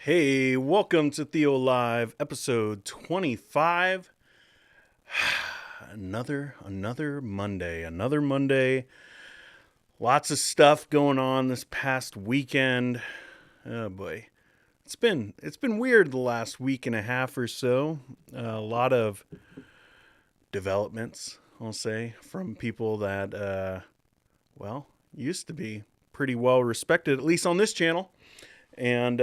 Hey, welcome to TheoLIVE, episode 25. Another Monday. Lots of stuff going on this past weekend. Oh boy. It's been weird the last week and a half or so. A lot of developments, I'll say, from people that used to be pretty well respected, at least on this channel. And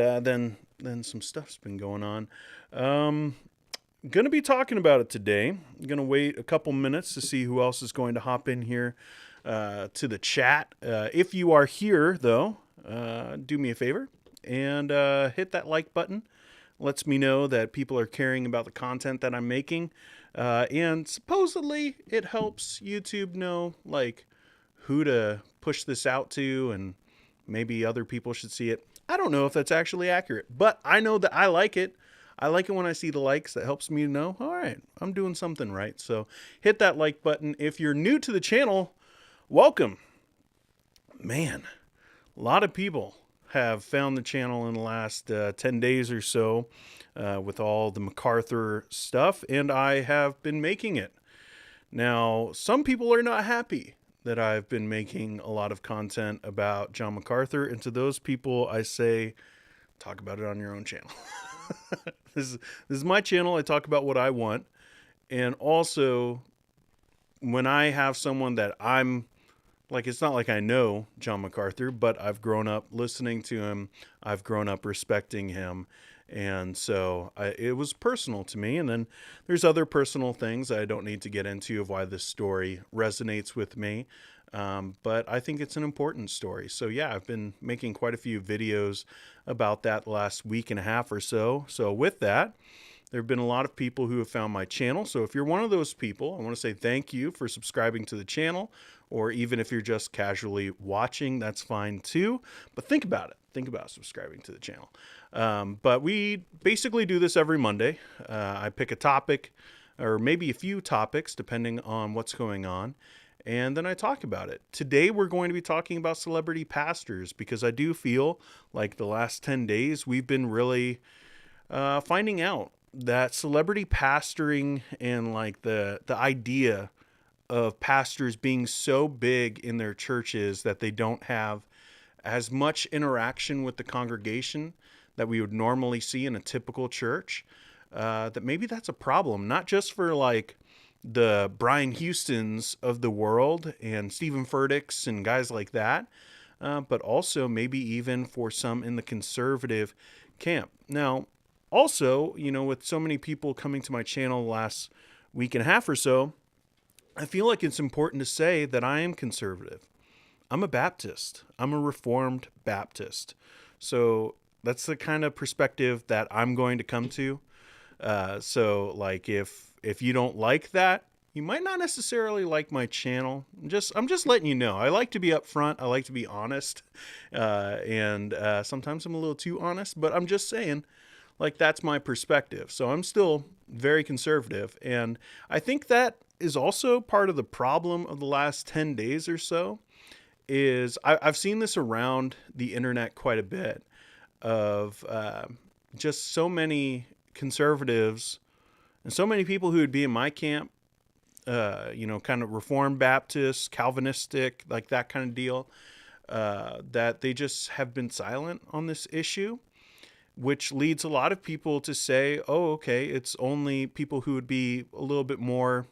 then some stuff's been going on. Gonna be talking about it today. I'm gonna wait a couple minutes to see who else is going to hop in here to the chat. If you are here, though, do me a favor and hit that like button. Lets me know that people are caring about the content that I'm making, and supposedly it helps YouTube know like who to push this out to, and maybe other people should see it. I don't know if that's actually accurate, but I know that I like it. I like it when I see the likes. That helps me know, all right, I'm doing something right. So hit that like button. If you're new to the channel, welcome. Man, a lot of people have found the channel in the last 10 days or so with all the MacArthur stuff, and I have been making it. Now, some people are not happy that I've been making a lot of content about John MacArthur, and to those people, I say, talk about it on your own channel. This is my channel. I talk about what I want. And also, when I have someone that I'm like, it's not like I know John MacArthur, but I've grown up listening to him. I've grown up respecting him. And so it was personal to me. And then there's other personal things I don't need to get into of why this story resonates with me. But I think it's an important story. So yeah, I've been making quite a few videos about that the last week and a half or so. So with that, there have been a lot of people who have found my channel. So if you're one of those people, I want to say thank you for subscribing to the channel. Or even if you're just casually watching, that's fine too. But think about it. Think about subscribing to the channel. But we basically do this every Monday. I pick a topic, or maybe a few topics, depending on what's going on, and then I talk about it. Today we're going to be talking about celebrity pastors, because I do feel like the last 10 days we've been really finding out that celebrity pastoring and like the idea of pastors being so big in their churches that they don't have as much interaction with the congregation that we would normally see in a typical church, that maybe that's a problem, not just for like the Brian Houstons of the world and Stephen Furticks and guys like that, but also maybe even for some in the conservative camp. Now, also, with so many people coming to my channel the last week and a half or so, I feel like it's important to say that I am conservative. I'm a Baptist. I'm a Reformed Baptist. So that's the kind of perspective that I'm going to come to. So like if you don't like that, you might not necessarily like my channel. I'm just letting you know. I like to be upfront. I like to be honest. And sometimes I'm a little too honest, but I'm just saying, like, that's my perspective. So I'm still very conservative. And I think that is also part of the problem of the last 10 days or so. I've seen this around the internet quite a bit, of just so many conservatives and so many people who would be in my camp, kind of Reformed Baptist, Calvinistic, like that kind of deal, that they just have been silent on this issue, which leads a lot of people to say, oh, okay, it's only people who would be a little bit more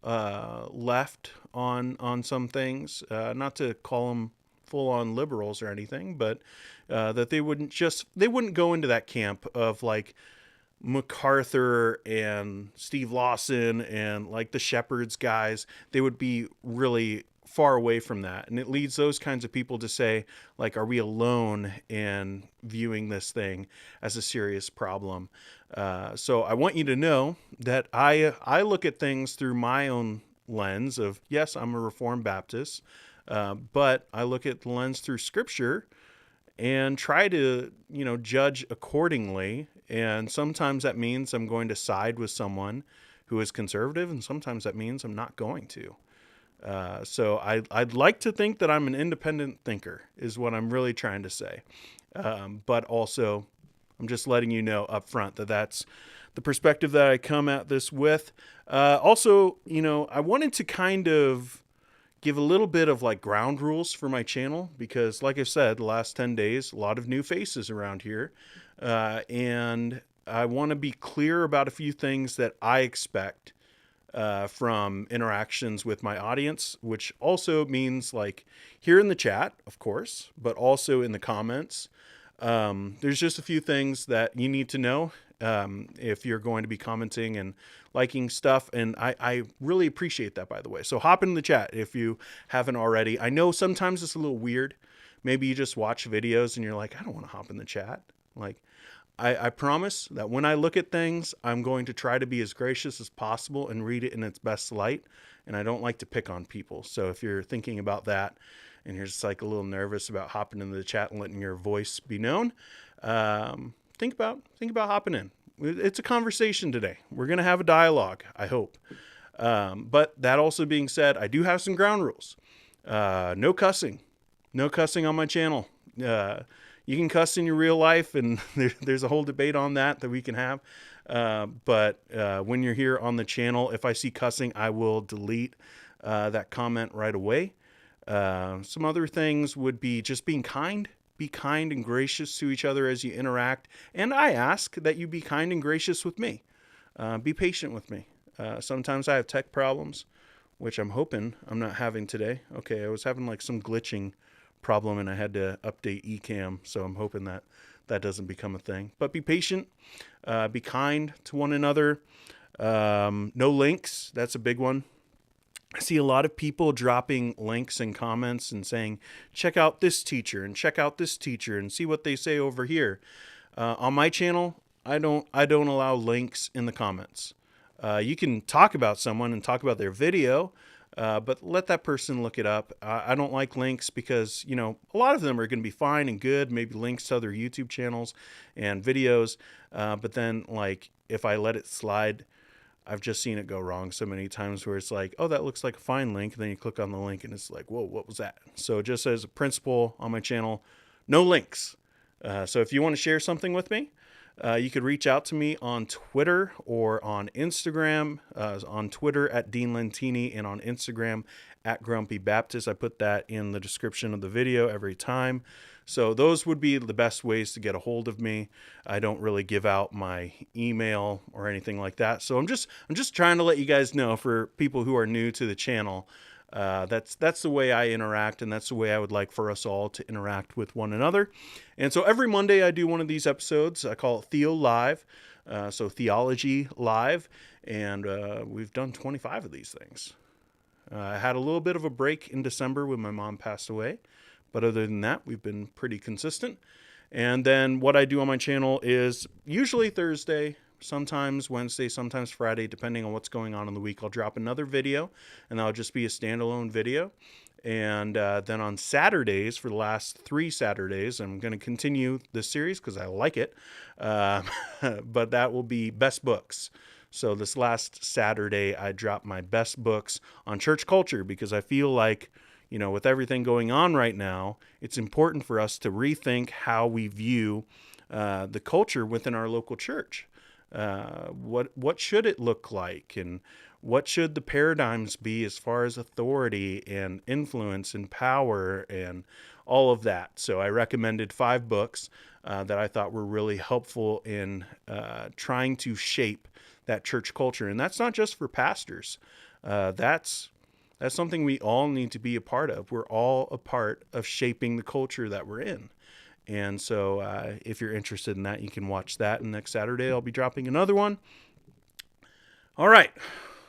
left on some things, not to call them full-on liberals or anything, but that they wouldn't go into that camp of like MacArthur and Steve Lawson and like the Shepherds guys. They would be really far away from that. And it leads those kinds of people to say, like, are we alone in viewing this thing as a serious problem? So I want you to know that I look at things through my own lens of, yes, I'm a Reformed Baptist, but I look at the lens through Scripture and try to, judge accordingly. And sometimes that means I'm going to side with someone who is conservative, and sometimes that means I'm not going to. So I'd like to think that I'm an independent thinker is what I'm really trying to say. But also I'm just letting you know up front that that's the perspective that I come at this with. Also, I wanted to kind of give a little bit of like ground rules for my channel because, like I said, the last 10 days, a lot of new faces around here. And I want to be clear about a few things that I expect from interactions with my audience, which also means like here in the chat, of course, but also in the comments. There's just a few things that you need to know if you're going to be commenting and liking stuff. And I really appreciate that, by the way. So hop in the chat if you haven't already. I know sometimes it's a little weird. Maybe you just watch videos and you're like, I don't want to hop in the chat. Like, I promise that when I look at things, I'm going to try to be as gracious as possible and read it in its best light. And I don't like to pick on people. So if you're thinking about that and you're just like a little nervous about hopping into the chat and letting your voice be known, think about hopping in. It's a conversation today. We're going to have a dialogue, I hope. But that also being said, I do have some ground rules. No cussing. No cussing on my channel. You can cuss in your real life, and there's a whole debate on that we can have. But when you're here on the channel, if I see cussing, I will delete that comment right away. Some other things would be just being kind. Be kind and gracious to each other as you interact. And I ask that you be kind and gracious with me. Be patient with me. Sometimes I have tech problems, which I'm hoping I'm not having today. Okay, I was having like some glitching problem and I had to update Ecamm, so I'm hoping that that doesn't become a thing. But be patient, be kind to one another. No links, that's a big one. I see a lot of people dropping links and comments and saying, check out this teacher and check out this teacher and see what they say over here. On my channel, I don't allow links in the comments. You can talk about someone and talk about their video, but let that person look it up. I don't like links because, a lot of them are going to be fine and good, maybe links to other YouTube channels and videos. But then, like, if I let it slide, I've just seen it go wrong so many times where it's like, oh, that looks like a fine link. And then you click on the link and it's like, whoa, what was that? So just as a principle on my channel, no links. So if you want to share something with me, you could reach out to me on Twitter or on Instagram. On Twitter at Dean Lentini and on Instagram at Grumpy Baptist. I put that in the description of the video every time. So those would be the best ways to get a hold of me. I don't really give out my email or anything like that. So I'm just trying to let you guys know, for people who are new to the channel, that's the way I interact, and that's the way I would like for us all to interact with one another. And so every Monday I do one of these episodes. I call it TheoLIve, so Theology Live, and we've done 25 of these things. I had a little bit of a break in December when my mom passed away, but other than that, we've been pretty consistent. And then what I do on my channel is usually Thursday, sometimes Wednesday, sometimes Friday, depending on what's going on in the week. I'll drop another video, and that'll just be a standalone video. And then on Saturdays, for the last 3 Saturdays, I'm going to continue this series because I like it. But that will be best books. So this last Saturday, I dropped my best books on church culture because I feel like, with everything going on right now, it's important for us to rethink how we view the culture within our local church. What should it look like, and what should the paradigms be as far as authority and influence and power and all of that. So I recommended 5 books that I thought were really helpful in trying to shape that church culture. And that's not just for pastors. That's something we all need to be a part of. We're all a part of shaping the culture that we're in. And so if you're interested in that, you can watch that. And next Saturday, I'll be dropping another one. All right.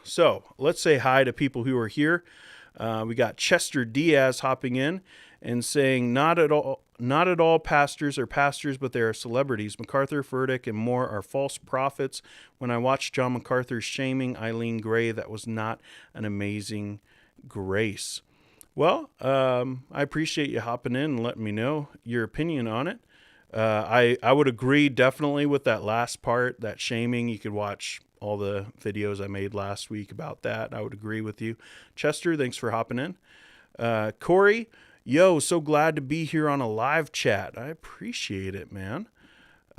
So let's say hi to people who are here. We got Chester Diaz hopping in and saying, not at all pastors are pastors, but they are celebrities. MacArthur, Furtick, and more are false prophets. When I watched John MacArthur shaming Eileen Gray, that was not an amazing grace. Well, I appreciate you hopping in and letting me know your opinion on it. I would agree definitely with that last part, that shaming. You could watch all the videos I made last week about that. I would agree with you. Chester, thanks for hopping in. Corey, yo, so glad to be here on a live chat. I appreciate it, man.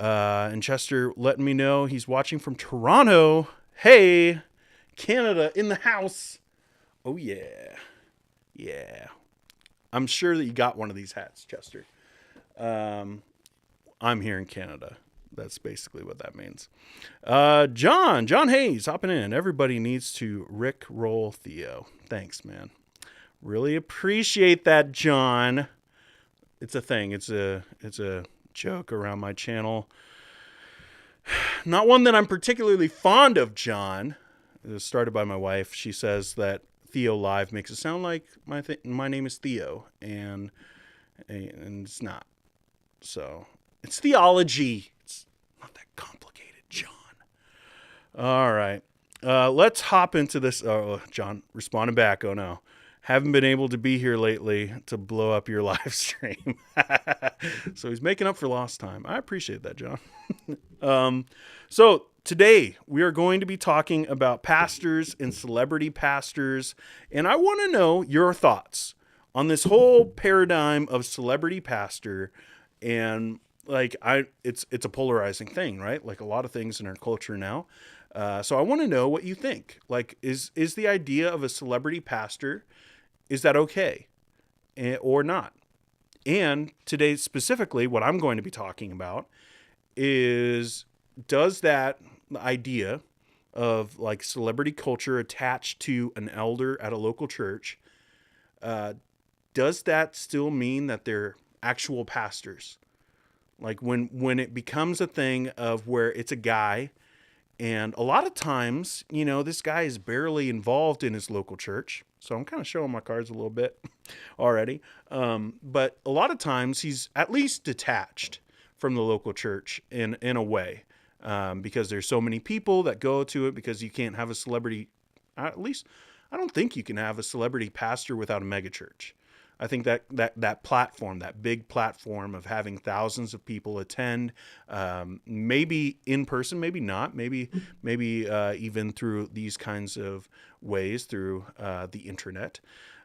And Chester letting me know he's watching from Toronto. Hey, Canada in the house. Oh, yeah. Yeah. I'm sure that you got one of these hats, Chester. I'm here in Canada. That's basically what that means. John Hayes hopping in. Everybody needs to Rick roll Theo. Thanks, man. Really appreciate that, John. It's a thing. It's a joke around my channel. Not one that I'm particularly fond of, John. It was started by my wife. She says that TheoLIVE makes it sound like my name is Theo, and it's not. So it's Theology. It's not that complicated, John. All right. Let's hop into this. Oh, John responding back. Oh, no. Haven't been able to be here lately to blow up your live stream. So he's making up for lost time. I appreciate that, John. So today we are going to be talking about pastors and celebrity pastors. And I want to know your thoughts on this whole paradigm of celebrity pastor. And like, it's a polarizing thing, right? Like a lot of things in our culture now. So I want to know what you think. Like, is the idea of a celebrity pastor, is that okay or not? And today specifically, what I'm going to be talking about is, does that idea of like celebrity culture attached to an elder at a local church, does that still mean that they're actual pastors? Like when it becomes a thing of where it's a guy, and a lot of times, you know, this guy is barely involved in his local church. So I'm kind of showing my cards a little bit already. But a lot of times he's at least detached from the local church in a way, because there's so many people that go to it, because you can't have a celebrity. At least I don't think you can have a celebrity pastor without a megachurch. I think that platform, that big platform of having thousands of people attend, maybe in person, maybe not, maybe even through these kinds of ways, through the internet.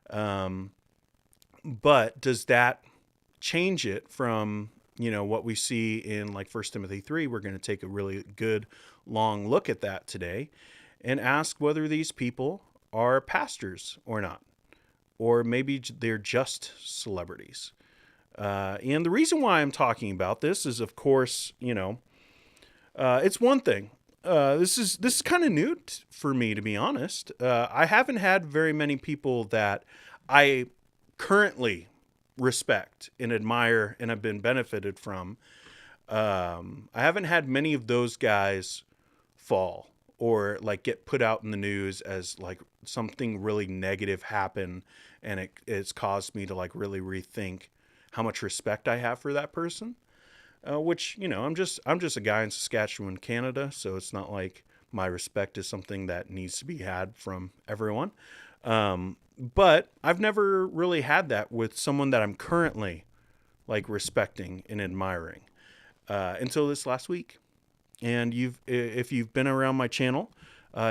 But does that change it from, you know, what we see in like 1 Timothy 3? We're going to take a really good long look at that today and ask whether these people are pastors or not. Or maybe they're just celebrities. And the reason why I'm talking about this is, of course, you know, it's one thing. This is kind of new for me, to be honest. I haven't had very many people that I currently respect and admire and have been benefited from. I haven't had many of those guys fall or like get put out in the news as like something really negative happen, and it's caused me to like really rethink how much respect I have for that person. Which, you know, I'm just a guy in Saskatchewan, Canada, so it's not like my respect is something that needs to be had from everyone. But I've never really had that with someone that I'm currently like respecting and admiring until this last week. And if you've been around my channel,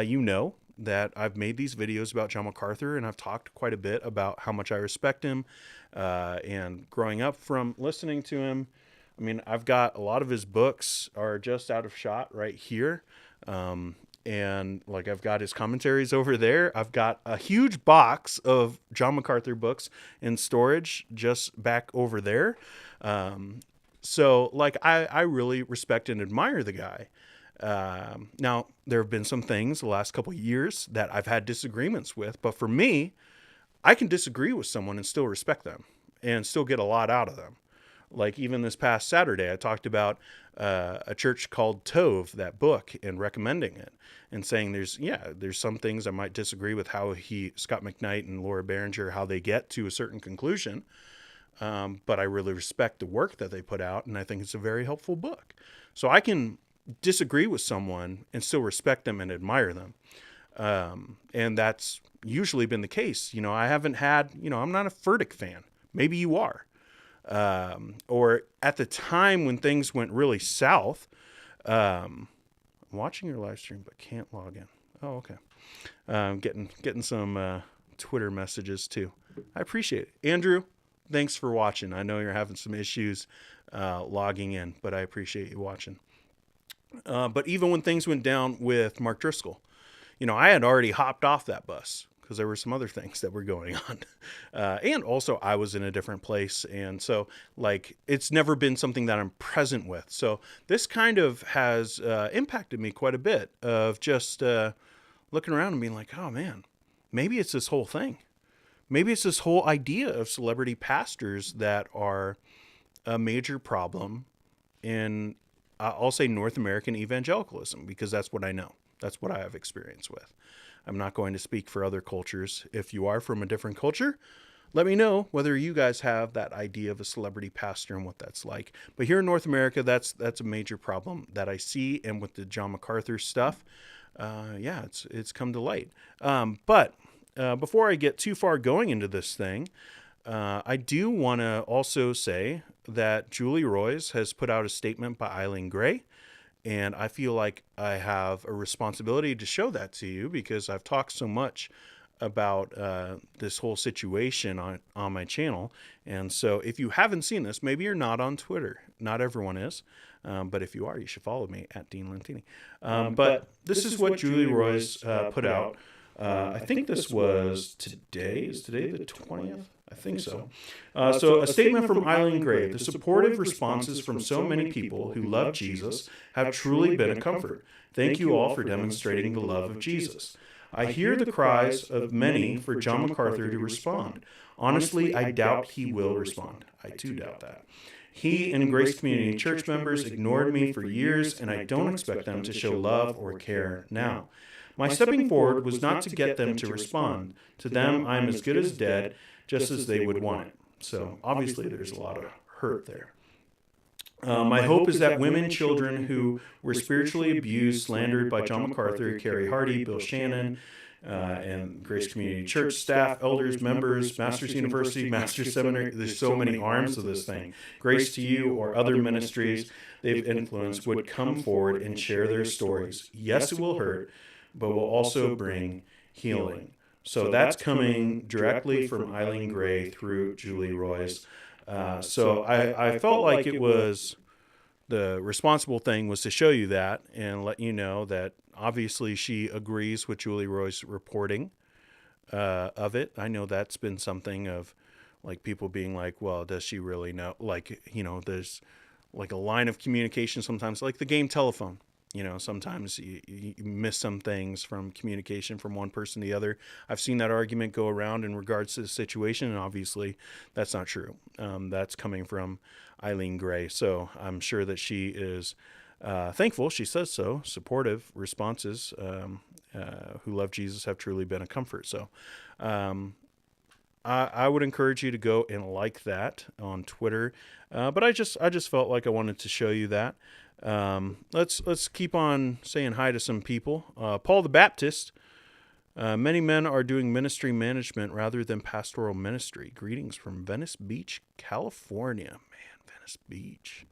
you know that I've made these videos about John MacArthur, and I've talked quite a bit about how much I respect him, and growing up from listening to him. I mean, I've got a lot of his books are just out of shot right here. And like, I've got his commentaries over there. I've got a huge box of John MacArthur books in storage just back over there. So like, I really respect and admire the guy. Now there have been some things the last couple of years that I've had disagreements with, but for me, I can disagree with someone and still respect them and still get a lot out of them. Like even this past Saturday, I talked about a church called Tove, that book, and recommending it and saying there's some things I might disagree with how Scott McKnight and Laura Barringer, how they get to a certain conclusion. But I really respect the work that they put out, and I think it's a very helpful book. So I can disagree with someone and still respect them and admire them. And that's usually been the case. You know, I haven't had, you know, I'm not a Furtick fan. Maybe you are. Or at the time when things went really south, I'm watching your live stream but can't log in. Oh, okay. Getting some Twitter messages too. I appreciate it. Andrew, thanks for watching. I know you're having some issues logging in, but I appreciate you watching. But even when things went down with Mark Driscoll, I had already hopped off that bus because there were some other things that were going on. And also I was in a different place. And so it's never been something that I'm present with. So this kind of has impacted me quite a bit of just looking around and being like, oh man, maybe it's this whole thing. Maybe it's this whole idea of celebrity pastors that are a major problem in, I'll say, North American evangelicalism, because that's what I know. That's what I have experience with. I'm not going to speak for other cultures. If you are from a different culture, let me know whether you guys have that idea of a celebrity pastor and what that's like. But here in North America, that's a major problem that I see. And with the John MacArthur stuff, it's come to light. But before I get too far going into this thing, I do want to also say that Julie Roys has put out a statement by Eileen Gray. And I feel like I have a responsibility to show that to you because I've talked so much about this whole situation on my channel. And so if you haven't seen this, maybe you're not on Twitter. Not everyone is. But if you are, you should follow me at Dean Lentini. But this is what Julie Roys put out. I think this was today. Is today the 20th? I think so. So a statement from Eileen Gray. The supportive responses from so many people who love Jesus have truly been a comfort. Thank you all for demonstrating the love of Jesus. I hear the cries of many for John MacArthur to respond. Honestly, I doubt he will respond. I too doubt that. He and Grace Community Church members ignored me for years, and I don't expect them to show love or care now. My stepping forward was not to get them to respond. To them, I am as good as dead, just as they would want it. So obviously there's a lot of hurt there. My hope is that women, children who were spiritually abused, slandered by John MacArthur, Carrie Hardy, Bill Shannon, and Grace Community Church staff, elders, members, Masters University, Masters Seminary, there's so many arms of this thing. Grace to you or other ministries they've influenced would come forward and share their stories. Yes, it will hurt, but will also bring healing. So that's coming directly from Eileen Gray through Julie Roys. So I felt like it was the responsible thing was to show you that and let you know that obviously she agrees with Julie Roys' reporting of it. I know that's been something of like people being like, well, does she really know? Like, there's like a line of communication sometimes, like the game telephone. Sometimes you miss some things from communication from one person to the other. I've seen that argument go around in regards to the situation, and obviously that's not true. That's coming from Eileen Gray. So I'm sure that she is thankful. She says so. Supportive responses who love Jesus have truly been a comfort. So I would encourage you to go and like that on Twitter. But I just felt like I wanted to show you that. Let's keep on saying hi to some people. Paul the Baptist. Many men are doing ministry management rather than pastoral ministry. Greetings from Venice Beach, California. Man, Venice Beach.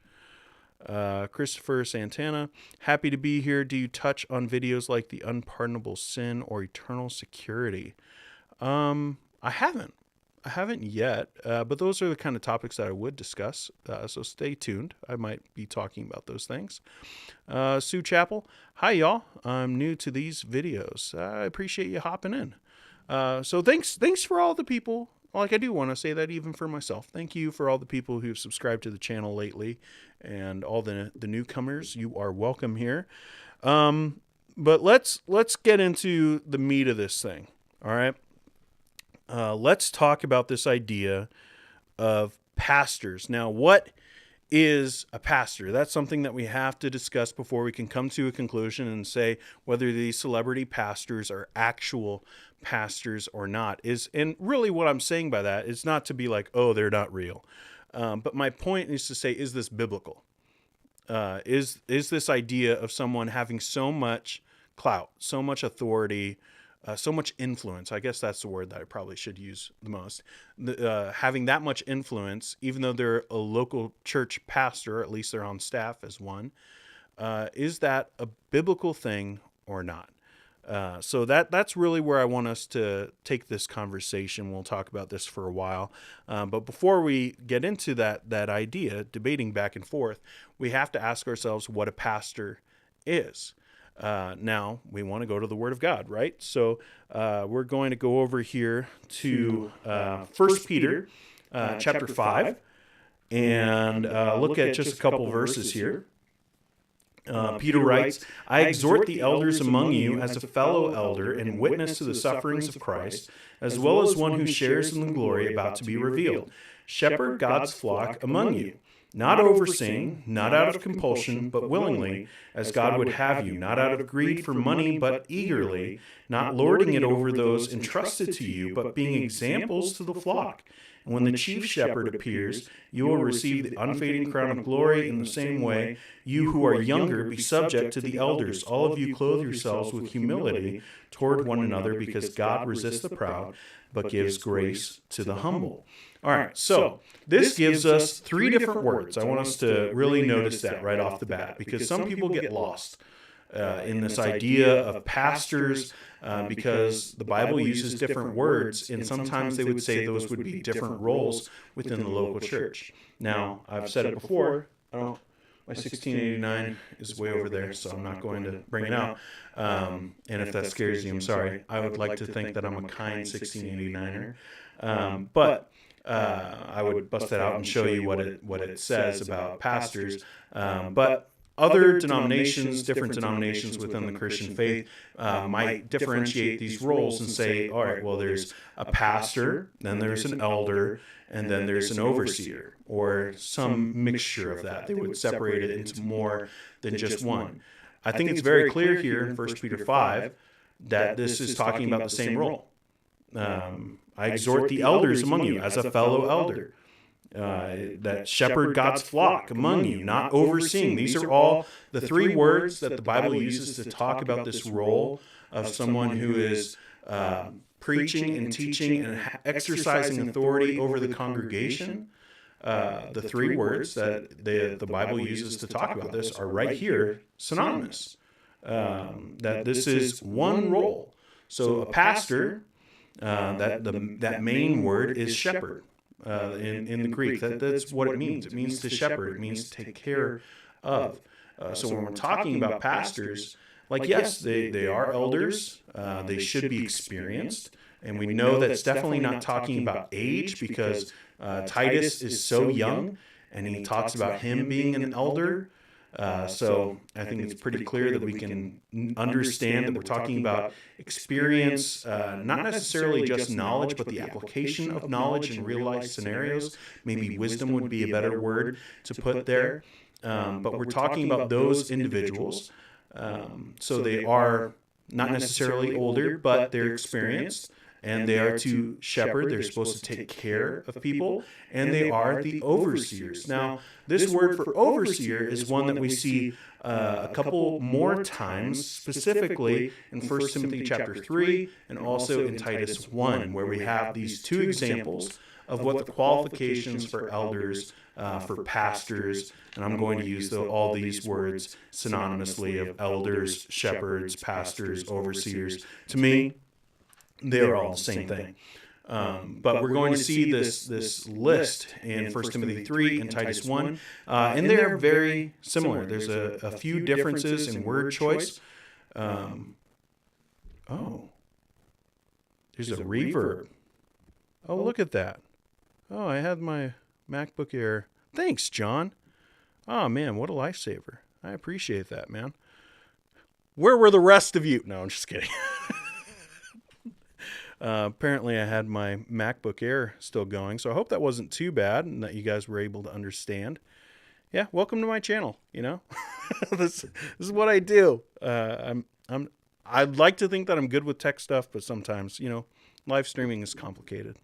Christopher Santana. Happy to be here. Do you touch on videos like the unpardonable sin or eternal security? I haven't. I haven't yet, but those are the kind of topics that I would discuss, so stay tuned. I might be talking about those things. Sue Chappell, hi y'all. I'm new to these videos. I appreciate you hopping in. So thanks for all the people. Like I do want to say that even for myself. Thank you for all the people who've subscribed to the channel lately and all the newcomers. You are welcome here. But let's get into the meat of this thing. All right. Let's talk about this idea of pastors. Now, what is a pastor? That's something that we have to discuss before we can come to a conclusion and say whether these celebrity pastors are actual pastors or not. And really what I'm saying by that is not to be like, oh, they're not real. But my point is to say, is this biblical? Is this idea of someone having so much clout, so much authority, so much influence, I guess that's the word that I probably should use the most, having that much influence, even though they're a local church pastor, at least they're on staff as one, is that a biblical thing or not? So that's really where I want us to take this conversation. We'll talk about this for a while. But before we get into that idea, debating back and forth, we have to ask ourselves what a pastor is. Now, we want to go to the Word of God, right? So we're going to go over here to 1 Peter chapter 5 and look at just a couple verses here. Peter writes, I exhort the elders among you as a fellow elder and witness to the sufferings of Christ, as well as one who shares in the glory about to be revealed. Shepherd God's flock among you, not overseeing, not out of compulsion, but willingly, as God would have you, not out of greed for money, but eagerly, not lording it over those entrusted to you, but being examples to the flock. And when the chief shepherd appears, you will receive the unfading crown of glory. In the same way, you who are younger, be subject to the elders. All of you clothe yourselves with humility toward one another, because God resists the proud, but gives grace to the humble. All right, so this gives us three different words. I want us to really notice that right off the bat, because some people get lost in this idea of pastors, because the Bible uses different words, and sometimes they would say those would be different roles within the local church. Now, I've said it before, my 1689 is way over there, so I'm not going to bring it out. And if that scares you, I'm sorry. I would like to think that I'm a kind 1689er. But I would bust that out and show you what it says about pastors. But other denominations, different denominations within the Christian faith, might differentiate these roles and say, all right, well, there's a pastor, then there's an elder, and then there's an overseer, or some mixture of that. They would separate it into more than just one. I think it's very clear here in 1 Peter 5 that this is talking about the same role. I exhort the elders among you as a fellow elder, that shepherd God's flock among you, not overseeing. These are all the three words that the Bible uses to talk about this role of someone who is preaching and teaching and exercising authority over the congregation. The three words that the Bible uses to talk about this are right here synonymous. That this is one role. So a pastor, that main word is shepherd. In the Greek, that's what it means. It means to shepherd. It means to take care of. So when we're talking about pastors, like, yes, they are elders. They should be experienced. And we know that's definitely not talking about age, because Titus is so young, and he talks about him being an elder. So I think it's pretty clear that we can understand that we're talking about experience, not necessarily just knowledge, but the application of knowledge in real-life scenarios. Maybe wisdom would be a better word to put there. But we're talking about those individuals. So they are not necessarily older, but they're experienced. And they are to shepherd. They're supposed to take care of people. And they are the overseers. Now, this word for overseer is one that we see a couple more times, specifically in 1 Timothy chapter 3 and also in Titus 1, where we have these two examples of what the qualifications for elders, for pastors, and I'm going to use all these words synonymously of elders, shepherds, pastors, overseers. To me, they're all the same thing. But we're going to see this list in 1 Timothy 3 and Titus 1, and they're very similar. There's a few differences in word choice. There's a reverb. Oh, look at that. Oh, I had my MacBook Air. Thanks, John. Oh, man, what a lifesaver. I appreciate that, man. Where were the rest of you? No, I'm just kidding. Apparently I had my MacBook Air still going, so I hope that wasn't too bad and that you guys were able to understand. Yeah, welcome to my channel, you know. This is what I do. I'd like to think that I'm good with tech stuff, but sometimes, you know, live streaming is complicated.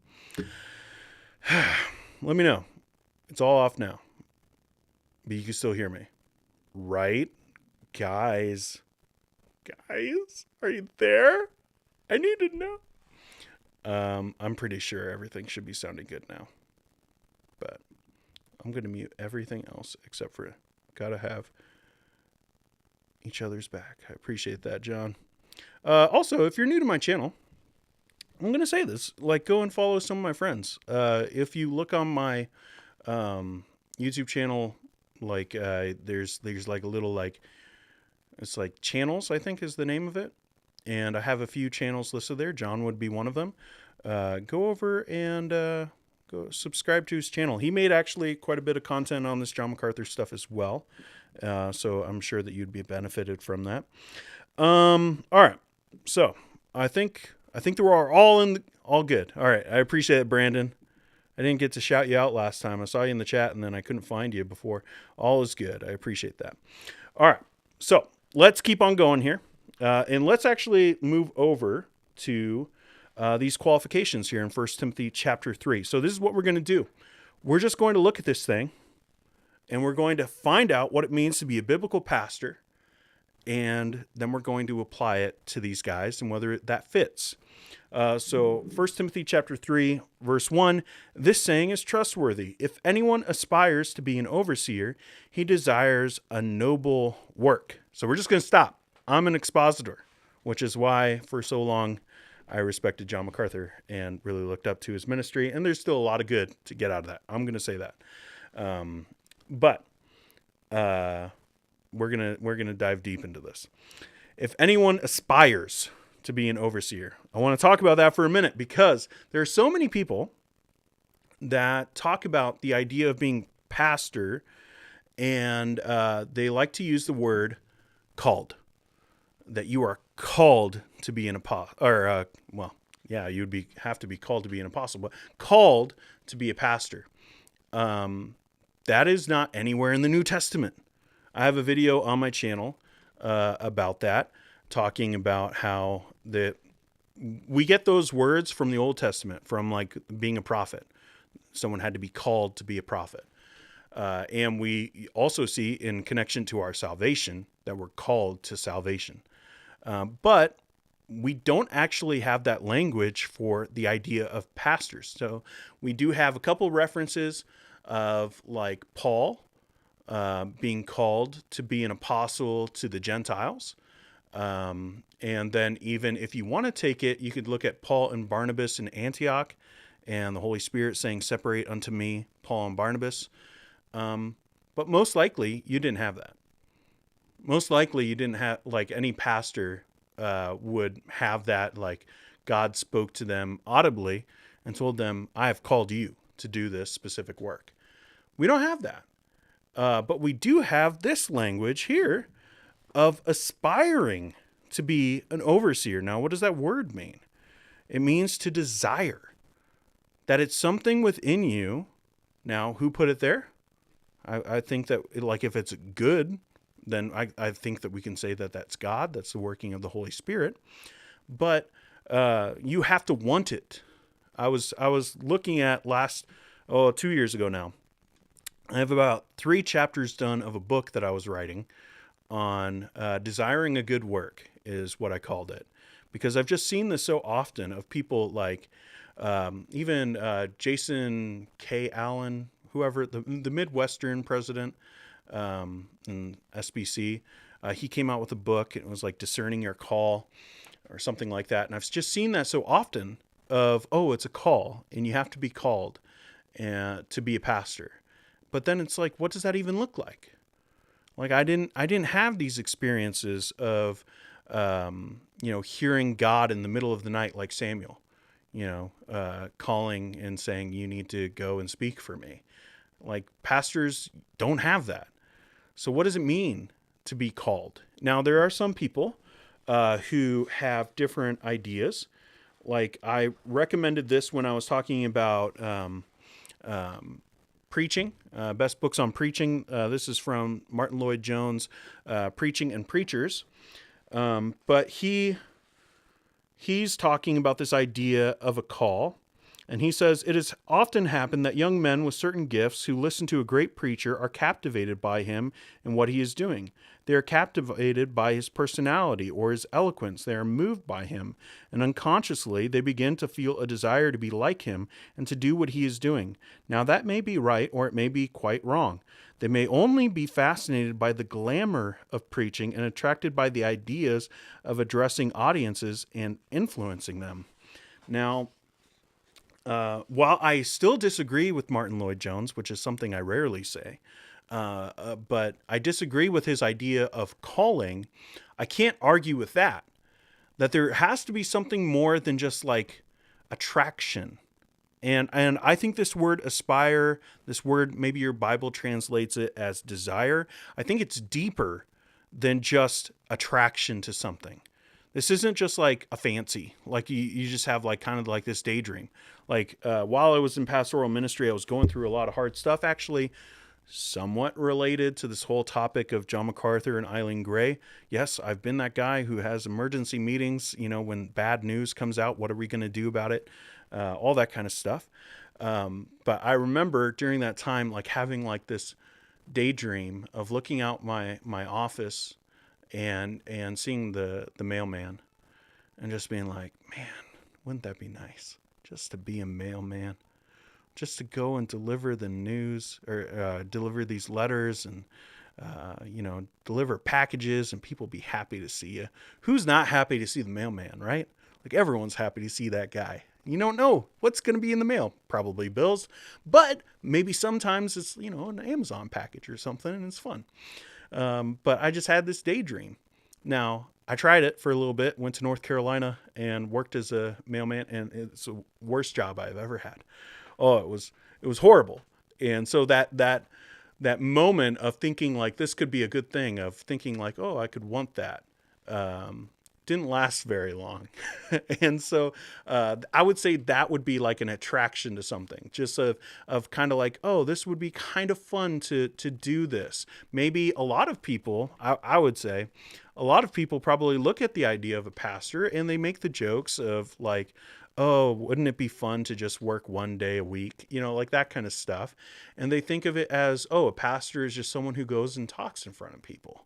Let me know. It's all off now. But you can still hear me. Right? Guys, are you there? I need to know. I'm pretty sure everything should be sounding good now. But I'm going to mute everything else except for gotta have each other's back. I appreciate that, John. Also, if you're new to my channel, I'm going to say this, like, go and follow some of my friends. If you look on my YouTube channel, like, there's like a little, like, it's like channels, I think is the name of it. And I have a few channels listed there. John would be one of them. Go over and go subscribe to his channel. He made actually quite a bit of content on this John MacArthur stuff as well. So I'm sure that you'd be benefited from that. All right. So I think that we're all good. All right. I appreciate it, Brandon. I didn't get to shout you out last time. I saw you in the chat and then I couldn't find you before. All is good. I appreciate that. All right. So let's keep on going here. And let's actually move over to these qualifications here in 1 Timothy chapter 3. So this is what we're going to do. We're just going to look at this thing and we're going to find out what it means to be a biblical pastor. And then we're going to apply it to these guys and whether that fits. So 1 Timothy chapter 3, verse 1, this saying is trustworthy. If anyone aspires to be an overseer, he desires a noble work. So we're just going to stop. I'm an expositor, which is why for so long I respected John MacArthur and really looked up to his ministry. And there's still a lot of good to get out of that. I'm going to say that. But we're gonna dive deep into this. If anyone aspires to be an overseer, I want to talk about that for a minute because there are so many people that talk about the idea of being pastor, and they like to use the word called. That you are called to be an apostle, or you'd have to be called to be an apostle, but called to be a pastor. That is not anywhere in the New Testament. I have a video on my channel about that, talking about how we get those words from the Old Testament, from like being a prophet. Someone had to be called to be a prophet. And we also see in connection to our salvation that we're called to salvation. But we don't actually have that language for the idea of pastors. So we do have a couple references of like Paul being called to be an apostle to the Gentiles. And then even if you want to take it, you could look at Paul and Barnabas in Antioch and the Holy Spirit saying, separate unto me Paul and Barnabas. But most likely you didn't have that. Most likely you didn't have, like, any pastor would have that, like God spoke to them audibly and told them, I have called you to do this specific work. We don't have that. But we do have this language here of aspiring to be an overseer. Now, what does that word mean? It means to desire. That it's something within you. Now, who put it there? I think that, like, if it's good, then I think that we can say that that's God. That's the working of the Holy Spirit. But you have to want it. I was looking at 2 years ago now. I have about 3 chapters done of a book that I was writing on desiring a good work is what I called it. Because I've just seen this so often of people like even Jason K. Allen, whoever, the Midwestern president in SBC, he came out with a book. It was like Discerning Your Call or something like that. And I've just seen that so often of, it's a call and you have to be called to be a pastor. But then it's like, what does that even look like? Like I didn't have these experiences of, hearing God in the middle of the night, like Samuel, calling and saying, you need to go and speak for me. Like pastors don't have that. So what does it mean to be called? Now, there are some people who have different ideas. Like I recommended this when I was talking about preaching, best books on preaching. This is from Martin Lloyd-Jones, Preaching and Preachers. But he's talking about this idea of a call. And he says, it has often happened that young men with certain gifts who listen to a great preacher are captivated by him and what he is doing. They are captivated by his personality or his eloquence. They are moved by him, and unconsciously they begin to feel a desire to be like him and to do what he is doing. Now that may be right, or it may be quite wrong. They may only be fascinated by the glamour of preaching and attracted by the ideas of addressing audiences and influencing them. Now, while I still disagree with Martin Lloyd-Jones, which is something I rarely say, but I disagree with his idea of calling, I can't argue with that there has to be something more than just like attraction. And I think this word aspire, this word, maybe your Bible translates it as desire. I think it's deeper than just attraction to something. This isn't just like a fancy, like you just have like kind of like this daydream. Like while I was in pastoral ministry, I was going through a lot of hard stuff, actually somewhat related to this whole topic of John MacArthur and Eileen Gray. Yes, I've been that guy who has emergency meetings, when bad news comes out, what are we going to do about it? All that kind of stuff. But I remember during that time, like having like this daydream of looking out my office and seeing the mailman and just being like, man, wouldn't that be nice just to be a mailman, just to go and deliver the news or deliver these letters and, deliver packages and people be happy to see you. Who's not happy to see the mailman, right? Like everyone's happy to see that guy. You don't know what's going to be in the mail, probably bills, but maybe sometimes it's, an Amazon package or something and it's fun. But I just had this daydream. Now I tried it for a little bit, went to North Carolina and worked as a mailman, and it's the worst job I've ever had. Oh, it was horrible. And so that moment of thinking like this could be a good thing, of thinking like, oh, I could want that, didn't last very long. And so I would say that would be like an attraction to something, just of kind of like, oh, this would be kind of fun to do this. Maybe a lot of people, I would say, a lot of people probably look at the idea of a pastor and they make the jokes of like, oh, wouldn't it be fun to just work one day a week? Like that kind of stuff. And they think of it as, oh, a pastor is just someone who goes and talks in front of people.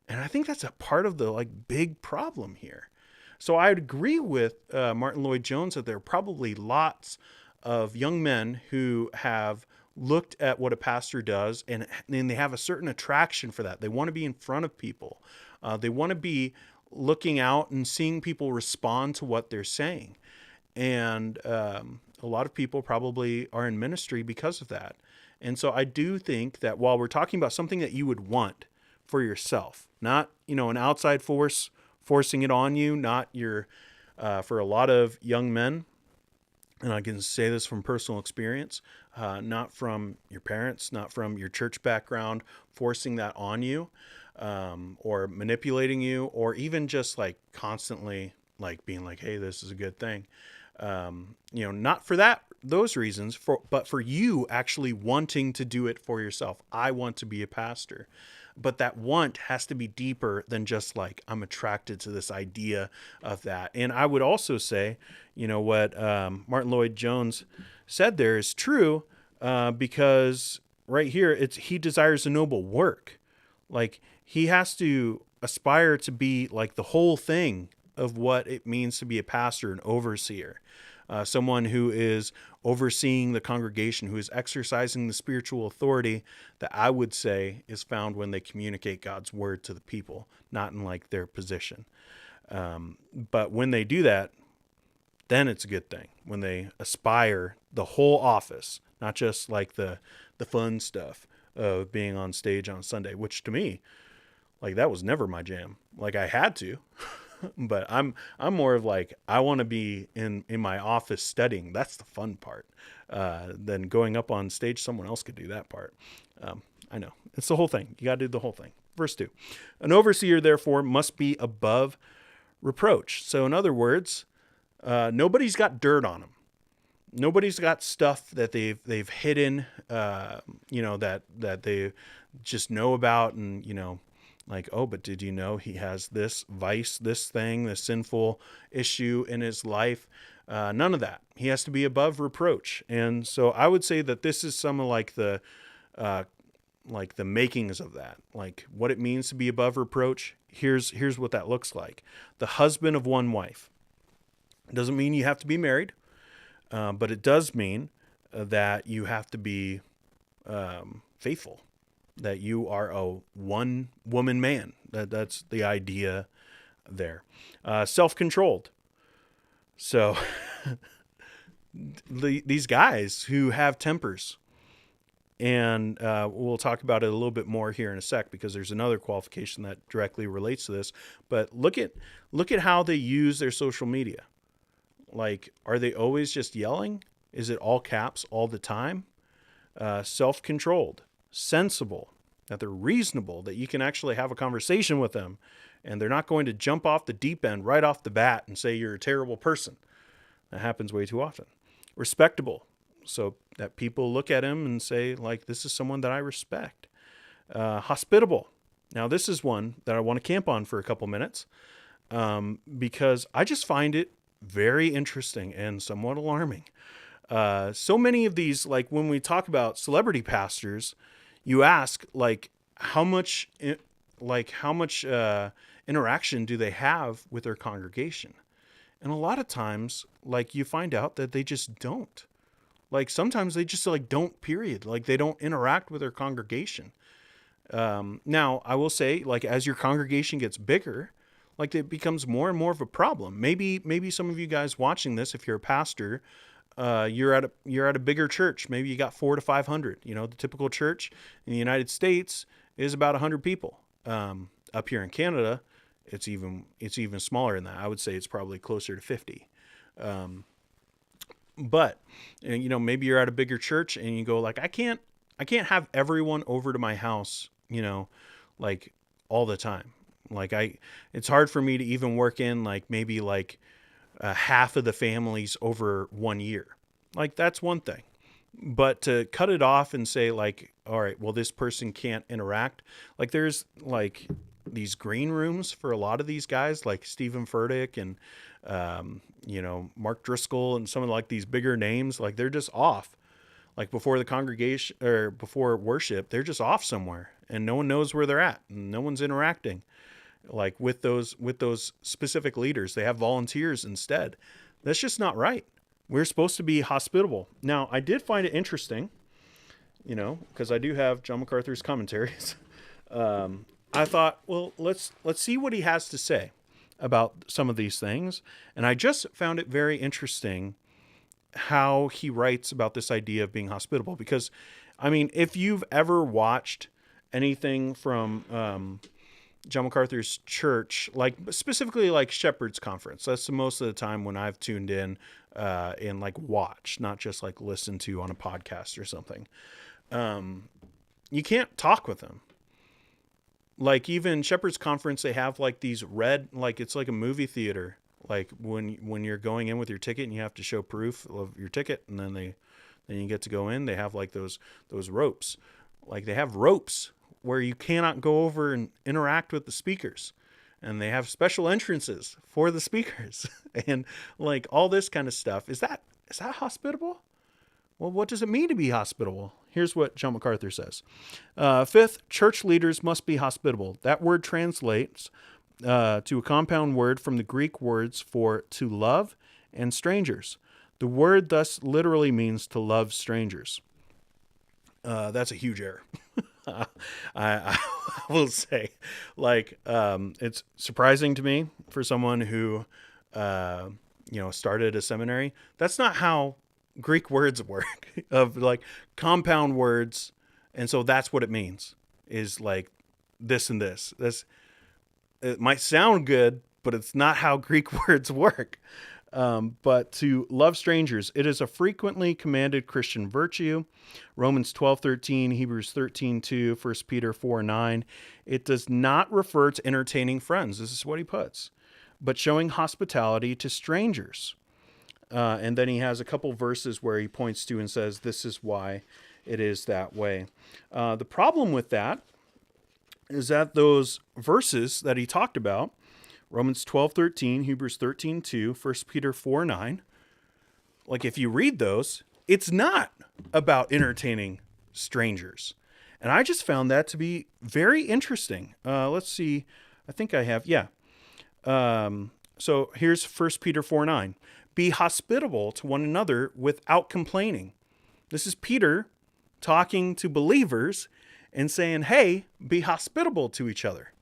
And I think that's a part of the like big problem here. So I would agree with Martin Lloyd-Jones that there are probably lots of young men who have looked at what a pastor does and they have a certain attraction for that. They want to be in front of people. They want to be looking out and seeing people respond to what they're saying. And a lot of people probably are in ministry because of that. And so I do think that while we're talking about something that you would want for yourself, not, an outside force forcing it on you, not for a lot of young men, and I can say this from personal experience, not from your parents, not from your church background, forcing that on you, or manipulating you, or even just like constantly like being like, hey, this is a good thing. Not for those reasons, but for you actually wanting to do it for yourself. I want to be a pastor, but that want has to be deeper than just like, I'm attracted to this idea of that. And I would also say, what Martin Lloyd-Jones said there is true, because right here, he desires a noble work. Like he has to aspire to be like the whole thing of what it means to be a pastor, an overseer, someone who is overseeing the congregation, who is exercising the spiritual authority that I would say is found when they communicate God's word to the people, not in like their position. But when they do that, then it's a good thing. When they aspire the whole office, not just like the fun stuff of being on stage on Sunday, which to me, like that was never my jam. Like I had to. But I'm more of like, I want to be in my office studying. That's the fun part. Then going up on stage, someone else could do that part. I know. It's the whole thing. You got to do the whole thing. Verse 2. An overseer, therefore, must be above reproach. So in other words, nobody's got dirt on them. Nobody's got stuff that they've hidden, that they just know about and, like, oh, but did you know he has this vice, this thing, this sinful issue in his life? None of that. He has to be above reproach. And so I would say that this is some of like the makings of that, like what it means to be above reproach. Here's what that looks like. The husband of one wife. It doesn't mean you have to be married, but it does mean that you have to be faithful, that you are a one woman man. That's the idea there. Self-controlled. So these guys who have tempers, and we'll talk about it a little bit more here in a sec, because there's another qualification that directly relates to this. But look at how they use their social media. Like, are they always just yelling? Is it all caps all the time? Self-controlled, sensible, that they're reasonable, that you can actually have a conversation with them, and they're not going to jump off the deep end right off the bat and say you're a terrible person. That happens way too often. Respectable, so that people look at him and say, like, this is someone that I respect. Hospitable. Now, this is one that I want to camp on for a couple minutes, because I just find it very interesting and somewhat alarming. So many of these, like when we talk about celebrity pastors, you ask, like, how much interaction do they have with their congregation? And a lot of times, like, you find out that they just don't. Like, sometimes they just, like, don't, period. Like, they don't interact with their congregation. Now, I will say, like, as your congregation gets bigger, like, it becomes more and more of a problem. Maybe some of you guys watching this, if you're a pastor, you're at a bigger church. Maybe you got 400 to 500. You know, the typical church in the United States is about 100 people. Up here in Canada, it's even smaller than that. I would say it's probably closer to 50. But, you know, maybe you're at a bigger church and you go, like, I can't have everyone over to my house, you know, like, all the time. Like, it's hard for me to even work in, like, maybe like half of the families over 1 year. Like, that's one thing. But to cut it off and say, like, all right, well, this person can't interact. Like, there's like these green rooms for a lot of these guys, like Stephen Furtick and, you know, Mark Driscoll and some of like these bigger names. Like, they're just off. Like, before the congregation or before worship, they're just off somewhere and no one knows where they're at and no one's interacting, like, with those specific leaders. They have volunteers instead. That's just not right. We're supposed to be hospitable. Now, I did find it interesting, you know, because I do have John MacArthur's commentaries. I thought, well, let's see what he has to say about some of these things. And I just found it very interesting how he writes about this idea of being hospitable. Because, I mean, if you've ever watched anything from John MacArthur's church, like specifically like Shepherd's Conference, that's the most of the time when I've tuned in and like watch, not just like listen to on a podcast or something. You can't talk with them. Like, even Shepherd's Conference, they have like these red, like, it's like a movie theater. Like, when you're going in with your ticket and you have to show proof of your ticket, and then you get to go in, they have like those ropes. Like, they have ropes where you cannot go over and interact with the speakers, and they have special entrances for the speakers and like all this kind of stuff. Is that hospitable? Well, what does it mean to be hospitable? Here's what John MacArthur says. Fifth, church leaders must be hospitable. That word translates to a compound word from the Greek words for to love and strangers. The word thus literally means to love strangers. That's a huge error. I will say, like, it's surprising to me for someone who, you know, started a seminary. That's not how Greek words work, of like compound words. And so that's what it means, is like this and this. It might sound good, but it's not how Greek words work. But to love strangers, it is a frequently commanded Christian virtue. Romans 12:13, Hebrews 13:2, 1 Peter 4:9. It does not refer to entertaining friends. This is what he puts, but showing hospitality to strangers. And then he has a couple verses where he points to and says, this is why it is that way. The problem with that is that those verses that he talked about, Romans 12:13, Hebrews 13:2, 1 Peter 4:9, like if you read those, it's not about entertaining strangers. And I just found that to be very interesting. Let's see. I think I have, yeah. So here's 1 Peter 4:9. Be hospitable to one another without complaining. This is Peter talking to believers and saying, hey, be hospitable to each other.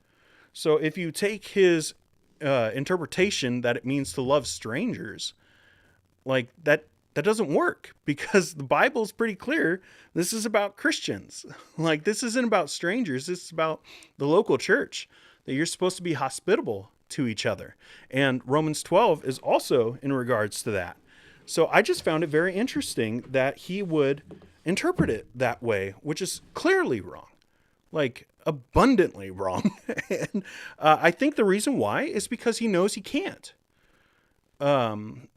So if you take his interpretation that it means to love strangers, like that doesn't work, because the Bible is pretty clear. This is about Christians. Like, this isn't about strangers. This is about the local church, that you're supposed to be hospitable to each other. And Romans 12 is also in regards to that. So I just found it very interesting that he would interpret it that way, which is clearly wrong, like abundantly wrong. And I think the reason why is because he knows he can't. And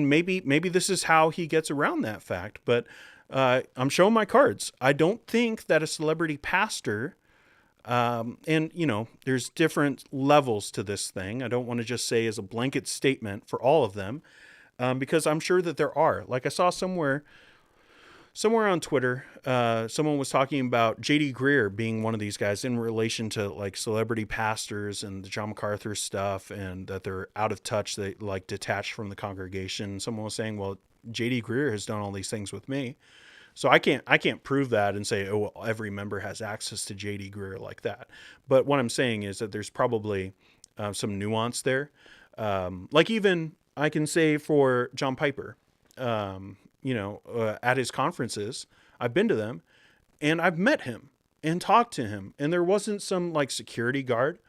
maybe this is how he gets around that fact, but I'm showing my cards. I don't think that a celebrity pastor, and you know, there's different levels to this thing. I don't want to just say as a blanket statement for all of them, because I'm sure that there are. Like, I saw somewhere on Twitter, someone was talking about J.D. Greear being one of these guys in relation to like celebrity pastors and the John MacArthur stuff, and that they're out of touch, they like detached from the congregation. Someone was saying, well, J.D. Greear has done all these things with me. So I can't prove that and say, oh, well, every member has access to J.D. Greear like that. But what I'm saying is that there's probably some nuance there. Like, even I can say for John Piper, at his conferences, I've been to them and I've met him and talked to him. And there wasn't some like security guard.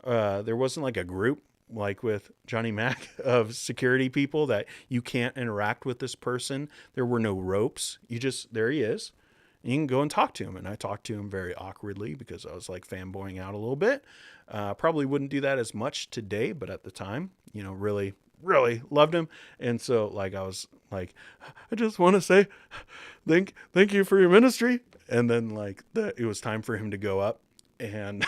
There wasn't like a group like with Johnny Mac of security people that you can't interact with this person. There were no ropes. There he is. And you can go and talk to him. And I talked to him very awkwardly because I was like fanboying out a little bit. Probably wouldn't do that as much today, but at the time, really loved him. And so like, I was like, I just want to say thank you for your ministry. And then like it was time for him to go up. And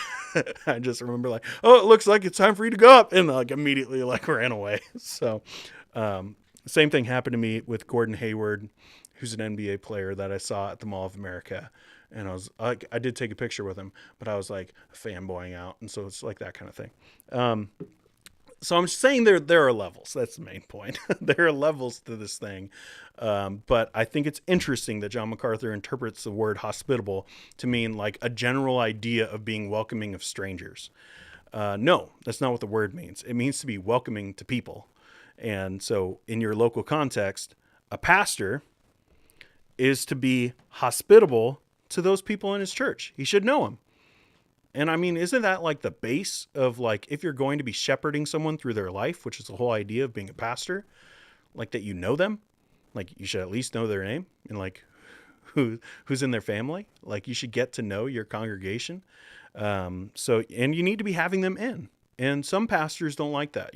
I just remember like, oh, it looks like it's time for you to go up. And like immediately like ran away. So same thing happened to me with Gordon Hayward, who's an NBA player that I saw at the Mall of America. And I did take a picture with him, but I was like fanboying out. And so it's like that kind of thing. So I'm saying there are levels. That's the main point. There are levels to this thing. But I think it's interesting that John MacArthur interprets the word hospitable to mean like a general idea of being welcoming of strangers. No, that's not what the word means. It means to be welcoming to people. And so in your local context, a pastor is to be hospitable to those people in his church. He should know them. And I mean, isn't that like the base of like, if you're going to be shepherding someone through their life, which is the whole idea of being a pastor, like that you know them, like you should at least know their name and like who's in their family. Like you should get to know your congregation. And you need to be having them in. And some pastors don't like that.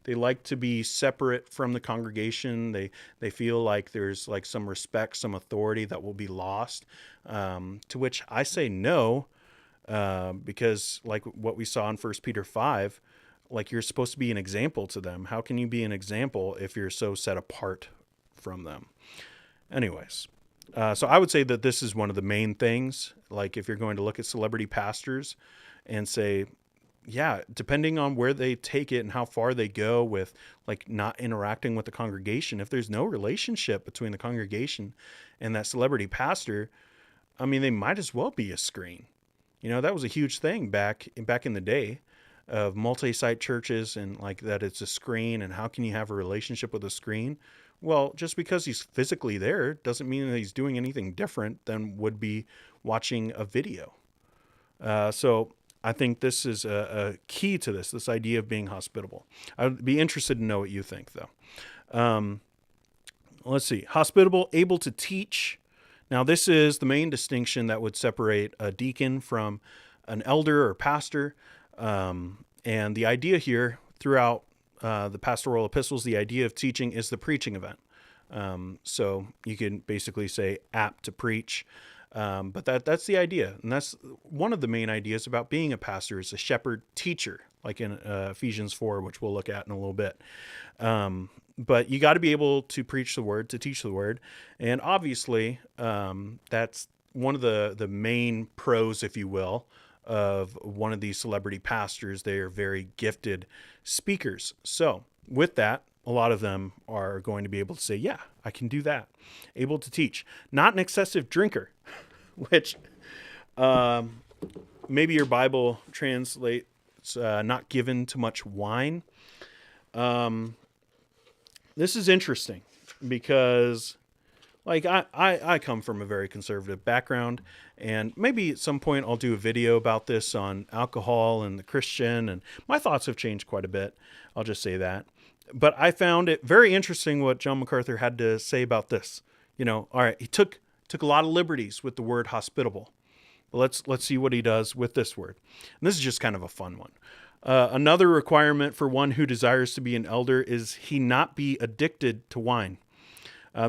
They like to be separate from the congregation. They feel like there's like some respect, some authority that will be lost, to which I say no. Because like what we saw in 1 Peter 5, like you're supposed to be an example to them. How can you be an example if you're so set apart from them? Anyways, so I would say that this is one of the main things. Like if you're going to look at celebrity pastors and say, yeah, depending on where they take it and how far they go with like not interacting with the congregation, if there's no relationship between the congregation and that celebrity pastor, I mean, they might as well be a screen. That was a huge thing back in the day of multi-site churches, and like that it's a screen, and how can you have a relationship with a screen? Well, just because he's physically there doesn't mean that he's doing anything different than would be watching a video. So I think this is a key to this idea of being hospitable. I'd be interested to know what you think, though. Let's see. Hospitable, able to teach. Now, this is the main distinction that would separate a deacon from an elder or pastor. And the idea here throughout the pastoral epistles, the idea of teaching is the preaching event. So you can basically say apt to preach. But that's the idea. And that's one of the main ideas about being a pastor, is a shepherd teacher, like in Ephesians 4, which we'll look at in a little bit. But you got to be able to preach the word, to teach the word. And obviously, that's one of the main pros, if you will, of one of these celebrity pastors. They are very gifted speakers. So with that, a lot of them are going to be able to say, yeah, I can do that. Able to teach. Not an excessive drinker, which maybe your Bible translates not given to much wine. This is interesting because, like, I come from a very conservative background, and maybe at some point I'll do a video about this on alcohol and the Christian, and my thoughts have changed quite a bit. I'll just say that. But I found it very interesting what John MacArthur had to say about this. All right, he took a lot of liberties with the word hospitable. But let's see what he does with this word. And this is just kind of a fun one. Another requirement for one who desires to be an elder is he not be addicted to wine.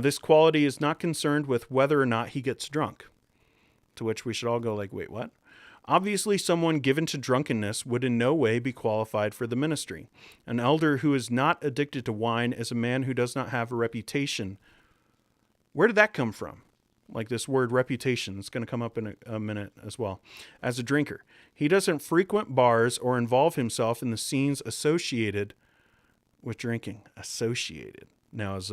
This quality is not concerned with whether or not he gets drunk. To which we should all go like, wait, what? Obviously, someone given to drunkenness would in no way be qualified for the ministry. An elder who is not addicted to wine is a man who does not have a reputation. Where did that come from? Like this word reputation, it's going to come up in a minute as well. As a drinker, he doesn't frequent bars or involve himself in the scenes associated with drinking. Associated. Now, as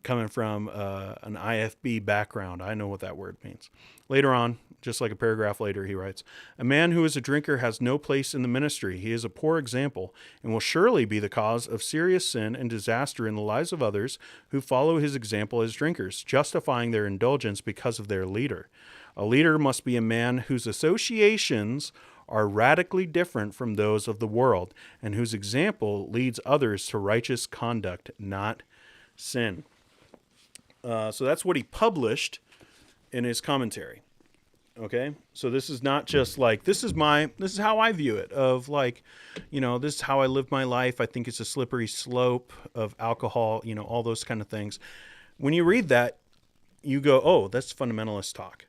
coming from an IFB background, I know what that word means. Later on, just like a paragraph later, he writes, a man who is a drinker has no place in the ministry. He is a poor example and will surely be the cause of serious sin and disaster in the lives of others who follow his example as drinkers, justifying their indulgence because of their leader. A leader must be a man whose associations are radically different from those of the world and whose example leads others to righteous conduct, not sin. So that's what he published in his commentary. Okay. So this is not just like, this is how I view it of like, this is how I live my life. I think it's a slippery slope of alcohol, all those kind of things. When you read that, you go, oh, that's fundamentalist talk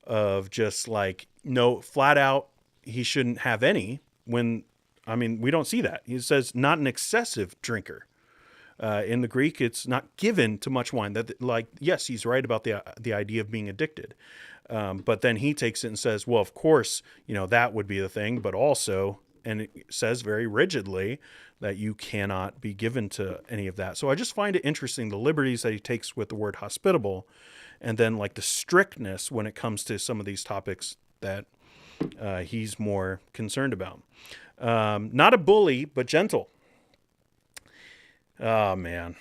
of just like, no, flat out, he shouldn't have any we don't see that. He says not an excessive drinker. In the Greek, it's not given to much wine. That, like, yes, he's right about the idea of being addicted. But then he takes it and says, well, of course, that would be the thing. But also, and it says very rigidly that you cannot be given to any of that. So I just find it interesting, the liberties that he takes with the word hospitable, and then like the strictness when it comes to some of these topics that he's more concerned about. Not a bully, but gentle. Oh, man.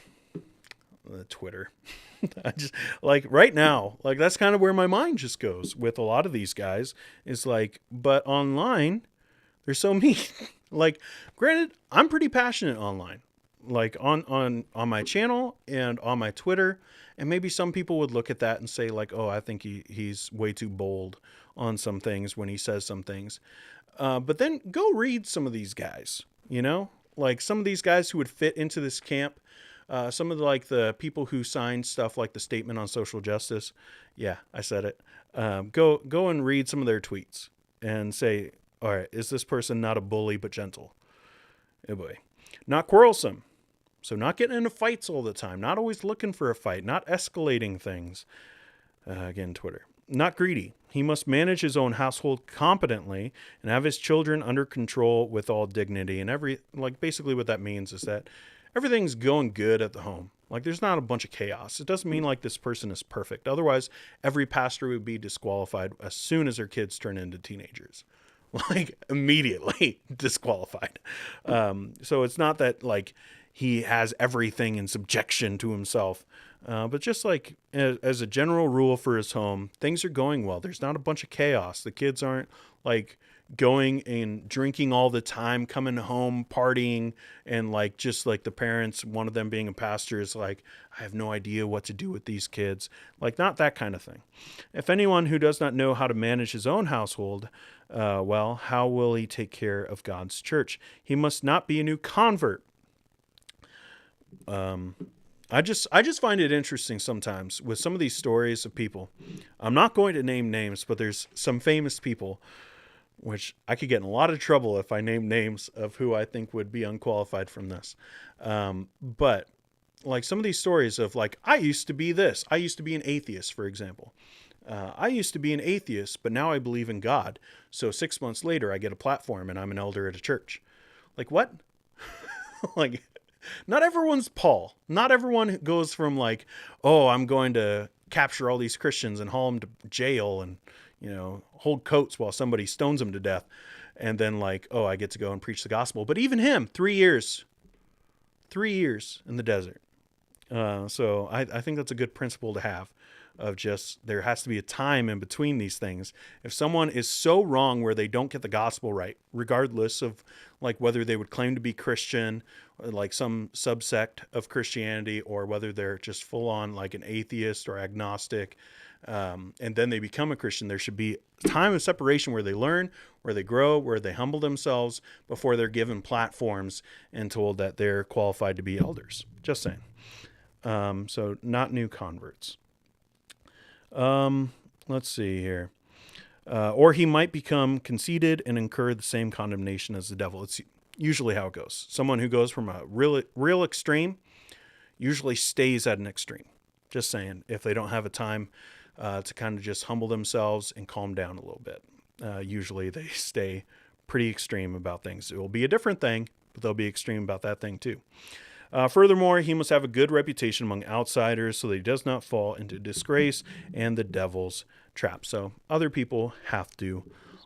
Twitter. I just like right now, like that's kind of where my mind just goes with a lot of these guys is like, but online, they're so mean. Like, granted, I'm pretty passionate online, like on my channel and on my Twitter. And maybe some people would look at that and say like, oh, I think he's way too bold on some things when he says some things. But then go read some of these guys, like some of these guys who would fit into this camp. Some of the people who signed stuff like the Statement on Social Justice. Yeah, I said it. Go and read some of their tweets and say, all right, is this person not a bully but gentle? Oh boy. Not quarrelsome. So not getting into fights all the time. Not always looking for a fight. Not escalating things. Again, Twitter. Not greedy. He must manage his own household competently and have his children under control with all dignity. And basically what that means is that everything's going good at the home. Like there's not a bunch of chaos. It doesn't mean like this person is perfect. Otherwise, every pastor would be disqualified as soon as their kids turn into teenagers. Like immediately disqualified. So it's not that like he has everything in subjection to himself. But just like as a general rule for his home, things are going well. There's not a bunch of chaos. The kids aren't like going and drinking all the time, coming home, partying, and like just like the parents, one of them being a pastor is like, I have no idea what to do with these kids. Like not that kind of thing. If anyone who does not know how to manage his own household, well, how will he take care of God's church? He must not be a new convert. I just find it interesting sometimes with some of these stories of people. I'm not going to name names, but there's some famous people, which I could get in a lot of trouble if I name names of who I think would be unqualified from this. But like some of these stories of like, I used to be this. I used to be an atheist, for example. I used to be an atheist, but now I believe in God. So 6 months later, I get a platform and I'm an elder at a church. Like, what? Like, not everyone's Paul. Not everyone goes from like, oh, I'm going to capture all these Christians and haul them to jail and, hold coats while somebody stones them to death. And then like, oh, I get to go and preach the gospel. But even him, 3 years in the desert. So I think that's a good principle to have, of just, there has to be a time in between these things. If someone is so wrong where they don't get the gospel right, regardless of like whether they would claim to be Christian, or like some subsect of Christianity, or whether they're just full on like an atheist or agnostic, and then they become a Christian, there should be a time of separation where they learn, where they grow, where they humble themselves before they're given platforms and told that they're qualified to be elders. Just saying. So not new converts. Let's see here. Or he might become conceited and incur the same condemnation as the devil. It's usually how it goes. Someone who goes from a real extreme usually stays at an extreme. Just saying, if they don't have a time to kind of just humble themselves and calm down a little bit. Usually they stay pretty extreme about things. It will be a different thing, but they'll be extreme about that thing too. Furthermore, he must have a good reputation among outsiders so that he does not fall into disgrace and the devil's trap. So other people have to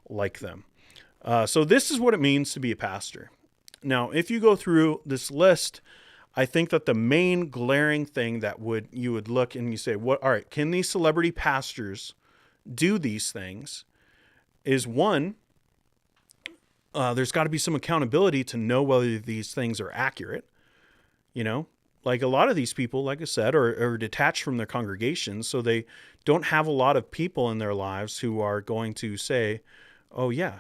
like them. So this is what it means to be a pastor. Now, if you go through this list, I think that the main glaring thing that you would look and you say, all right, can these celebrity pastors do these things? Is one, there's got to be some accountability to know whether these things are accurate. Like a lot of these people, like I said, are detached from their congregations, so they don't have a lot of people in their lives who are going to say, oh yeah,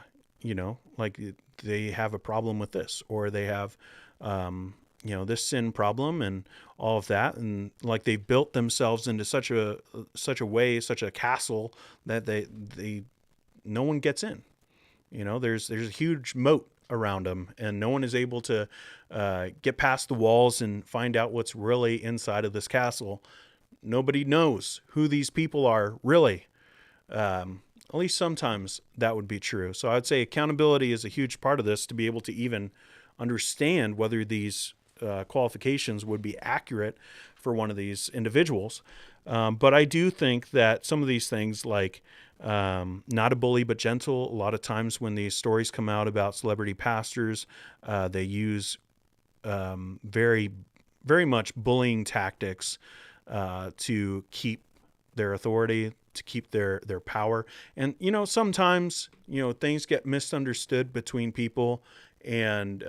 like they have a problem with this, or they have, this sin problem and all of that. And like they built themselves into such a castle that no one gets in. There's a huge moat around them, and no one is able to get past the walls and find out what's really inside of this castle. Nobody knows who these people are really. At least sometimes that would be true. So I'd say accountability is a huge part of this, to be able to even understand whether these qualifications would be accurate for one of these individuals. But I do think that some of these things, like not a bully but gentle, a lot of times when these stories come out about celebrity pastors, they use very, very much bullying tactics to keep their authority, to keep their power. And, sometimes, things get misunderstood between people, and,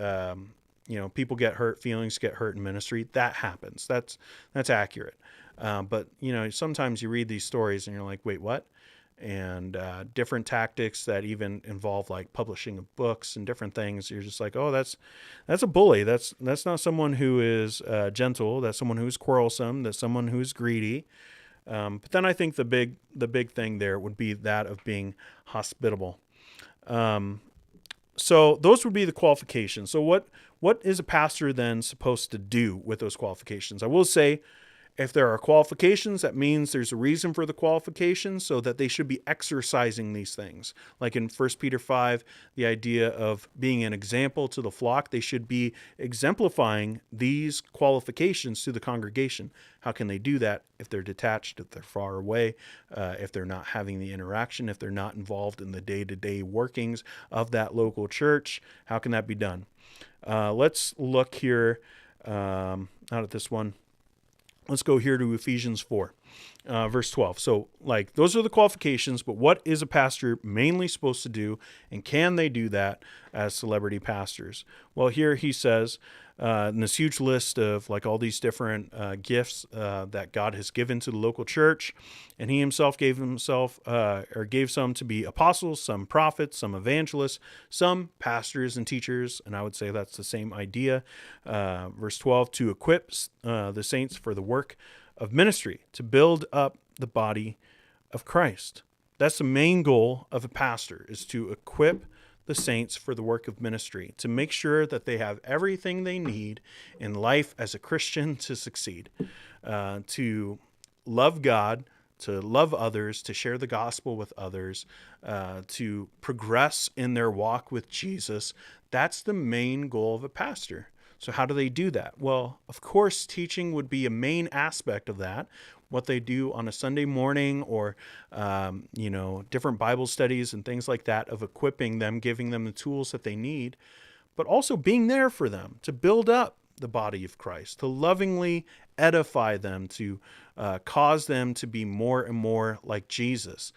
people get hurt, feelings get hurt in ministry. That happens. That's accurate. But, sometimes you read these stories and you're like, wait, what? And different tactics that even involve like publishing of books and different things. You're just like, oh, that's a bully. That's not someone who is gentle. That's someone who's quarrelsome. That's someone who's greedy. But then I think the big thing there would be that of being hospitable. So those would be the qualifications. So what is a pastor then supposed to do with those qualifications? I will say, if there are qualifications, that means there's a reason for the qualifications, so that they should be exercising these things. Like in 1 Peter 5, the idea of being an example to the flock, they should be exemplifying these qualifications to the congregation. How can they do that if they're detached, if they're far away, if they're not having the interaction, if they're not involved in the day-to-day workings of that local church? How can that be done? Let's look here out at this one. Let's go here to Ephesians 4, verse 12. So, like, those are the qualifications, but what is a pastor mainly supposed to do, and can they do that as celebrity pastors? Well, here he says, in this huge list of, like, all these different gifts that God has given to the local church, and he himself gave some to be apostles, some prophets, some evangelists, some pastors and teachers, and I would say that's the same idea. Verse 12, to equip the saints for the work of ministry, to build up the body of Christ. That's the main goal of a pastor, is to equip the saints for the work of ministry, to make sure that they have everything they need in life as a Christian to succeed, to love God, to love others, to share the gospel with others, to progress in their walk with Jesus. That's the main goal of a pastor. So how do they do that? Well, of course, teaching would be a main aspect of that. What they do on a Sunday morning, or, different Bible studies and things like that, of equipping them, giving them the tools that they need, but also being there for them to build up the body of Christ, to lovingly edify them, to cause them to be more and more like Jesus.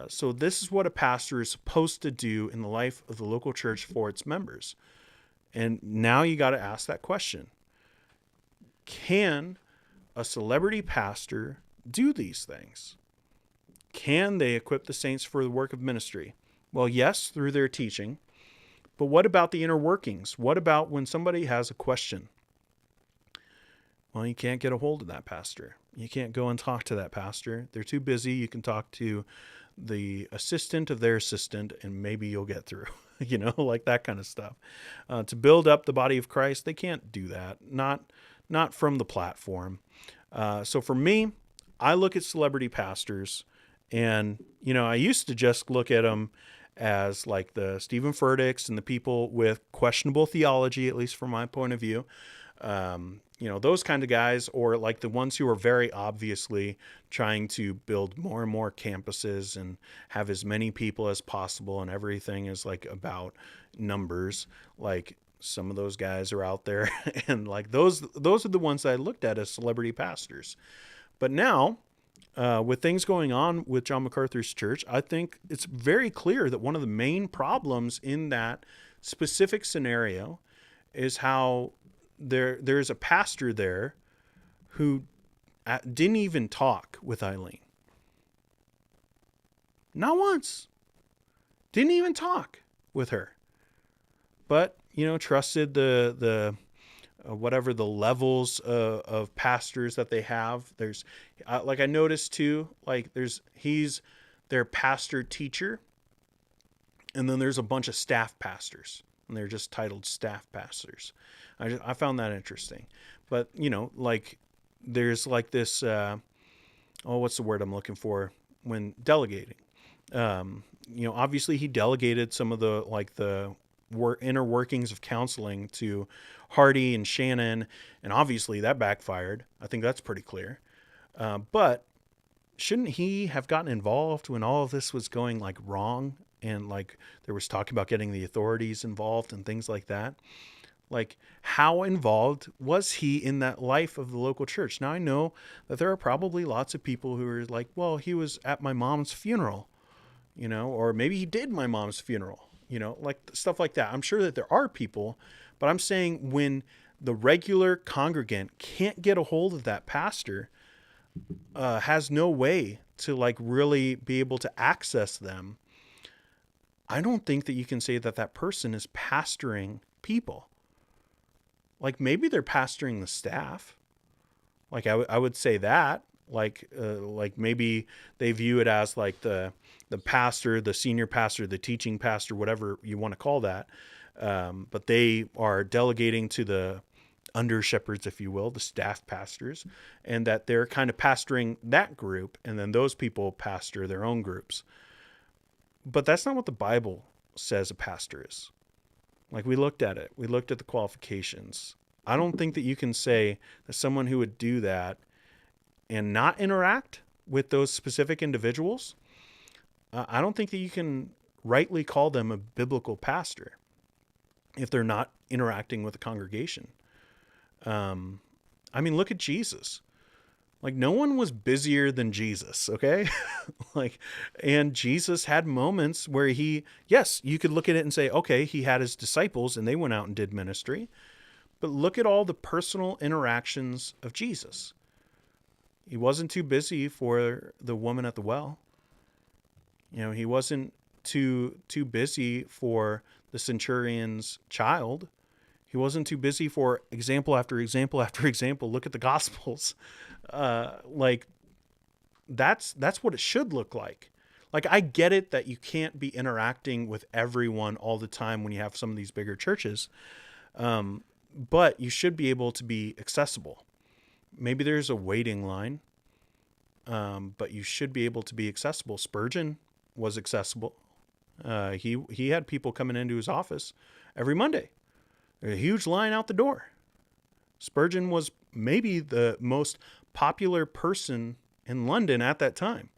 So this is what a pastor is supposed to do in the life of the local church for its members. And now you got to ask that question. Can a celebrity pastor do these things? Can they equip the saints for the work of ministry? Well, yes, through their teaching. But what about the inner workings? What about when somebody has a question? Well, you can't get a hold of that pastor. You can't go and talk to that pastor. They're too busy. You can talk to the assistant of their assistant, and maybe you'll get through, like that kind of stuff. To build up the body of Christ, they can't do that. Not from the platform. So for me, I look at celebrity pastors, and, I used to just look at them as like the Stephen Furticks and the people with questionable theology, at least from my point of view. Those kind of guys, or like the ones who are very obviously trying to build more and more campuses and have as many people as possible, and everything is like about numbers. Like some of those guys are out there, and like those are the ones that I looked at as celebrity pastors. But now, with things going on with John MacArthur's church, I think it's very clear that one of the main problems in that specific scenario is how there's a pastor there who didn't even talk with Eileen. Not once. Didn't even talk with her. But, trusted the whatever the levels of pastors that they have. There's, like I noticed too, like he's their pastor teacher. And then there's a bunch of staff pastors, and they're just titled staff pastors. I found that interesting. But, like there's like this, what's the word I'm looking for when delegating? Obviously he delegated some of the inner workings of counseling to Hardy and Shannon, and obviously that backfired. I think that's pretty clear. But shouldn't he have gotten involved when all of this was going like wrong, and like there was talk about getting the authorities involved and things like that? Like, how involved was he in that life of the local church? Now, I know that there are probably lots of people who are like, well, he was at my mom's funeral, or maybe he did my mom's funeral, like stuff like that. I'm sure that there are people, but I'm saying when the regular congregant can't get a hold of that pastor, has no way to like really be able to access them, I don't think that you can say that that person is pastoring people. Like maybe they're pastoring the staff. Like I would say that, like maybe they view it as like the pastor, the senior pastor, the teaching pastor, whatever you want to call that. But they are delegating to the under shepherds, if you will, the staff pastors, and that they're kind of pastoring that group. And then those people pastor their own groups. But that's not what the Bible says a pastor is. Like we looked at it. We looked at the qualifications. I don't think that you can say that someone who would do that and not interact with those specific individuals, I don't think that you can rightly call them a biblical pastor if they're not interacting with the congregation. Look at Jesus. Like no one was busier than Jesus, okay? And Jesus had moments where yes, you could look at it and say, okay, he had his disciples and they went out and did ministry. But look at all the personal interactions of Jesus. He wasn't too busy for the woman at the well. He wasn't too busy for the centurion's child. He wasn't too busy for example after example after example. Look at the Gospels. That's what it should look like. Like, I get it that you can't be interacting with everyone all the time when you have some of these bigger churches. But you should be able to be accessible. Maybe there's a waiting line, but you should be able to be accessible. Spurgeon was accessible. He had people coming into his office every Monday. There's a huge line out the door. Spurgeon was maybe the most popular person in London at that time.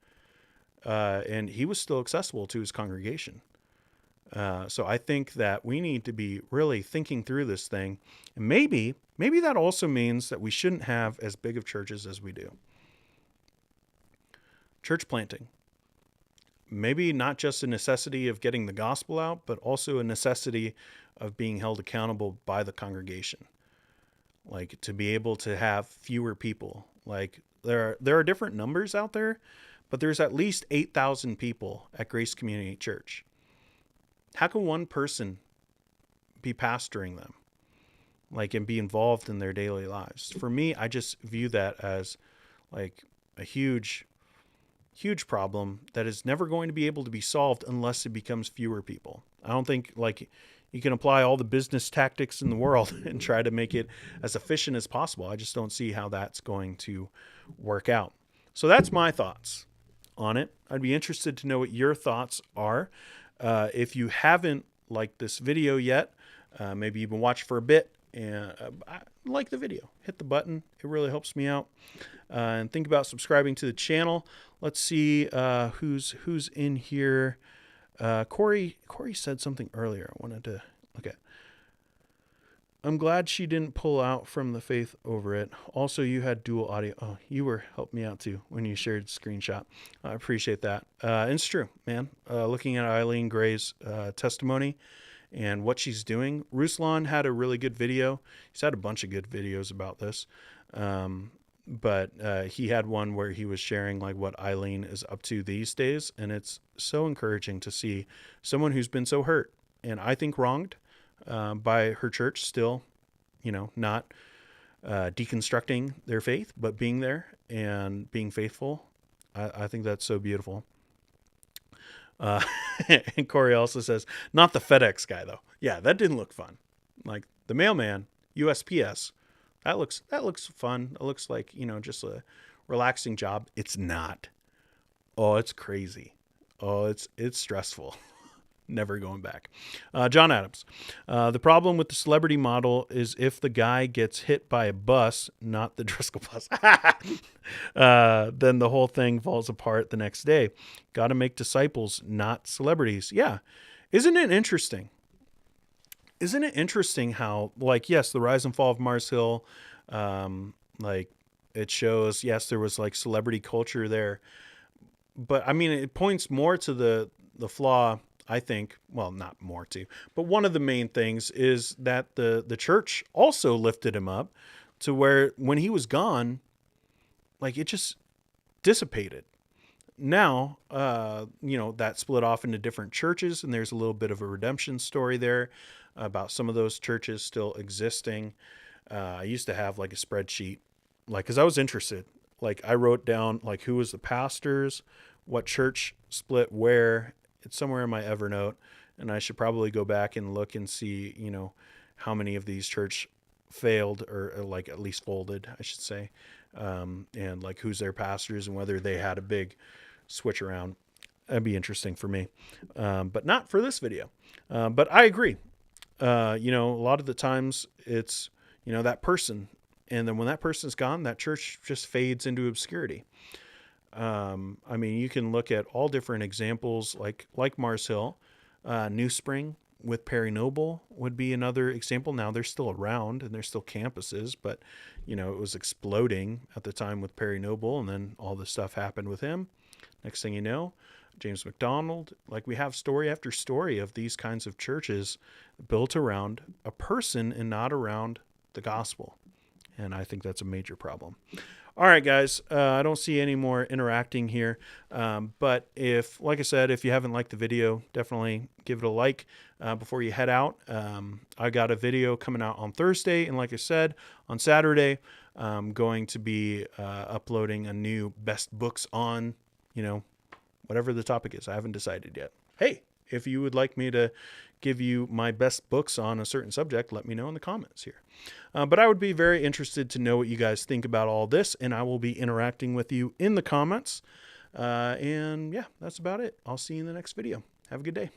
And he was still accessible to his congregation. So I think that we need to be really thinking through this thing. And maybe that also means that we shouldn't have as big of churches as we do. Church planting. Maybe not just a necessity of getting the gospel out, but also a necessity of being held accountable by the congregation. Like, to be able to have fewer people. Like, there are different numbers out there, but there's at least 8,000 people at Grace Community Church. How can one person be pastoring them, like, and be involved in their daily lives? For me, I just view that as like a huge problem that is never going to be able to be solved unless it becomes fewer people. I don't think, like, you can apply all the business tactics in the world and try to make it as efficient as possible. I just don't see how that's going to work out. So that's my thoughts on it. I'd be interested to know what your thoughts are. If you haven't liked this video yet, maybe you've been watching for a bit and like the video, hit the button. It really helps me out. And think about subscribing to the channel. Let's see who's in here. Corey said something earlier. I wanted to look at. I'm glad she didn't pull out from the faith over it. Also, you had dual audio. Oh, you were helping me out too when you shared screenshot. I appreciate that. And it's true, man. Looking at Eileen Gray's testimony and what she's doing. Ruslan had a really good video. He's had a bunch of good videos about this. But he had one where he was sharing like what Eileen is up to these days. And it's so encouraging to see someone who's been so hurt and I think wronged by her church still, not deconstructing their faith, but being there and being faithful. I think that's so beautiful. And Corey also says, not the FedEx guy though. Yeah, that didn't look fun. Like the mailman, USPS, that looks fun. It looks like, just a relaxing job. It's not. Oh, it's crazy. Oh, it's stressful. Never going back. John Adams. The problem with the celebrity model is if the guy gets hit by a bus, not the Driscoll bus, then the whole thing falls apart the next day. Got to make disciples, not celebrities. Yeah. Isn't it interesting? Isn't it interesting how, like, yes, the rise and fall of Mars Hill, like, it shows, yes, there was like celebrity culture there. But I mean, it points more to the flaw, I think, well, not more to, but one of the main things is that the church also lifted him up to where when he was gone, like, it just dissipated. Now, that split off into different churches, and there's a little bit of a redemption story there about some of those churches still existing. I used to have like a spreadsheet, like, cause I was interested. Like, I wrote down like who was the pastors, what church split where. It's somewhere in my Evernote, and I should probably go back and look and see, how many of these church failed or like at least folded, I should say. And like who's their pastors and whether they had a big switch around. That'd be interesting for me. But not for this video. But I agree. A lot of the times it's, that person. And then when that person's gone, that church just fades into obscurity. I mean, you can look at all different examples, like Mars Hill, New Spring with Perry Noble would be another example. Now they're still around and they're still campuses, but it was exploding at the time with Perry Noble, and then all this stuff happened with him. Next thing you know, James MacDonald, like, we have story after story of these kinds of churches built around a person and not around the gospel. And I think that's a major problem. All right, guys, I don't see any more interacting here. But like I said, if you haven't liked the video, definitely give it a like before you head out. I got a video coming out on Thursday. And like I said, on Saturday, I'm going to be uploading a new best books on, whatever the topic is. I haven't decided yet. Hey, if you would like me to give you my best books on a certain subject, let me know in the comments here. But I would be very interested to know what you guys think about all this, and I will be interacting with you in the comments. And yeah, that's about it. I'll see you in the next video. Have a good day.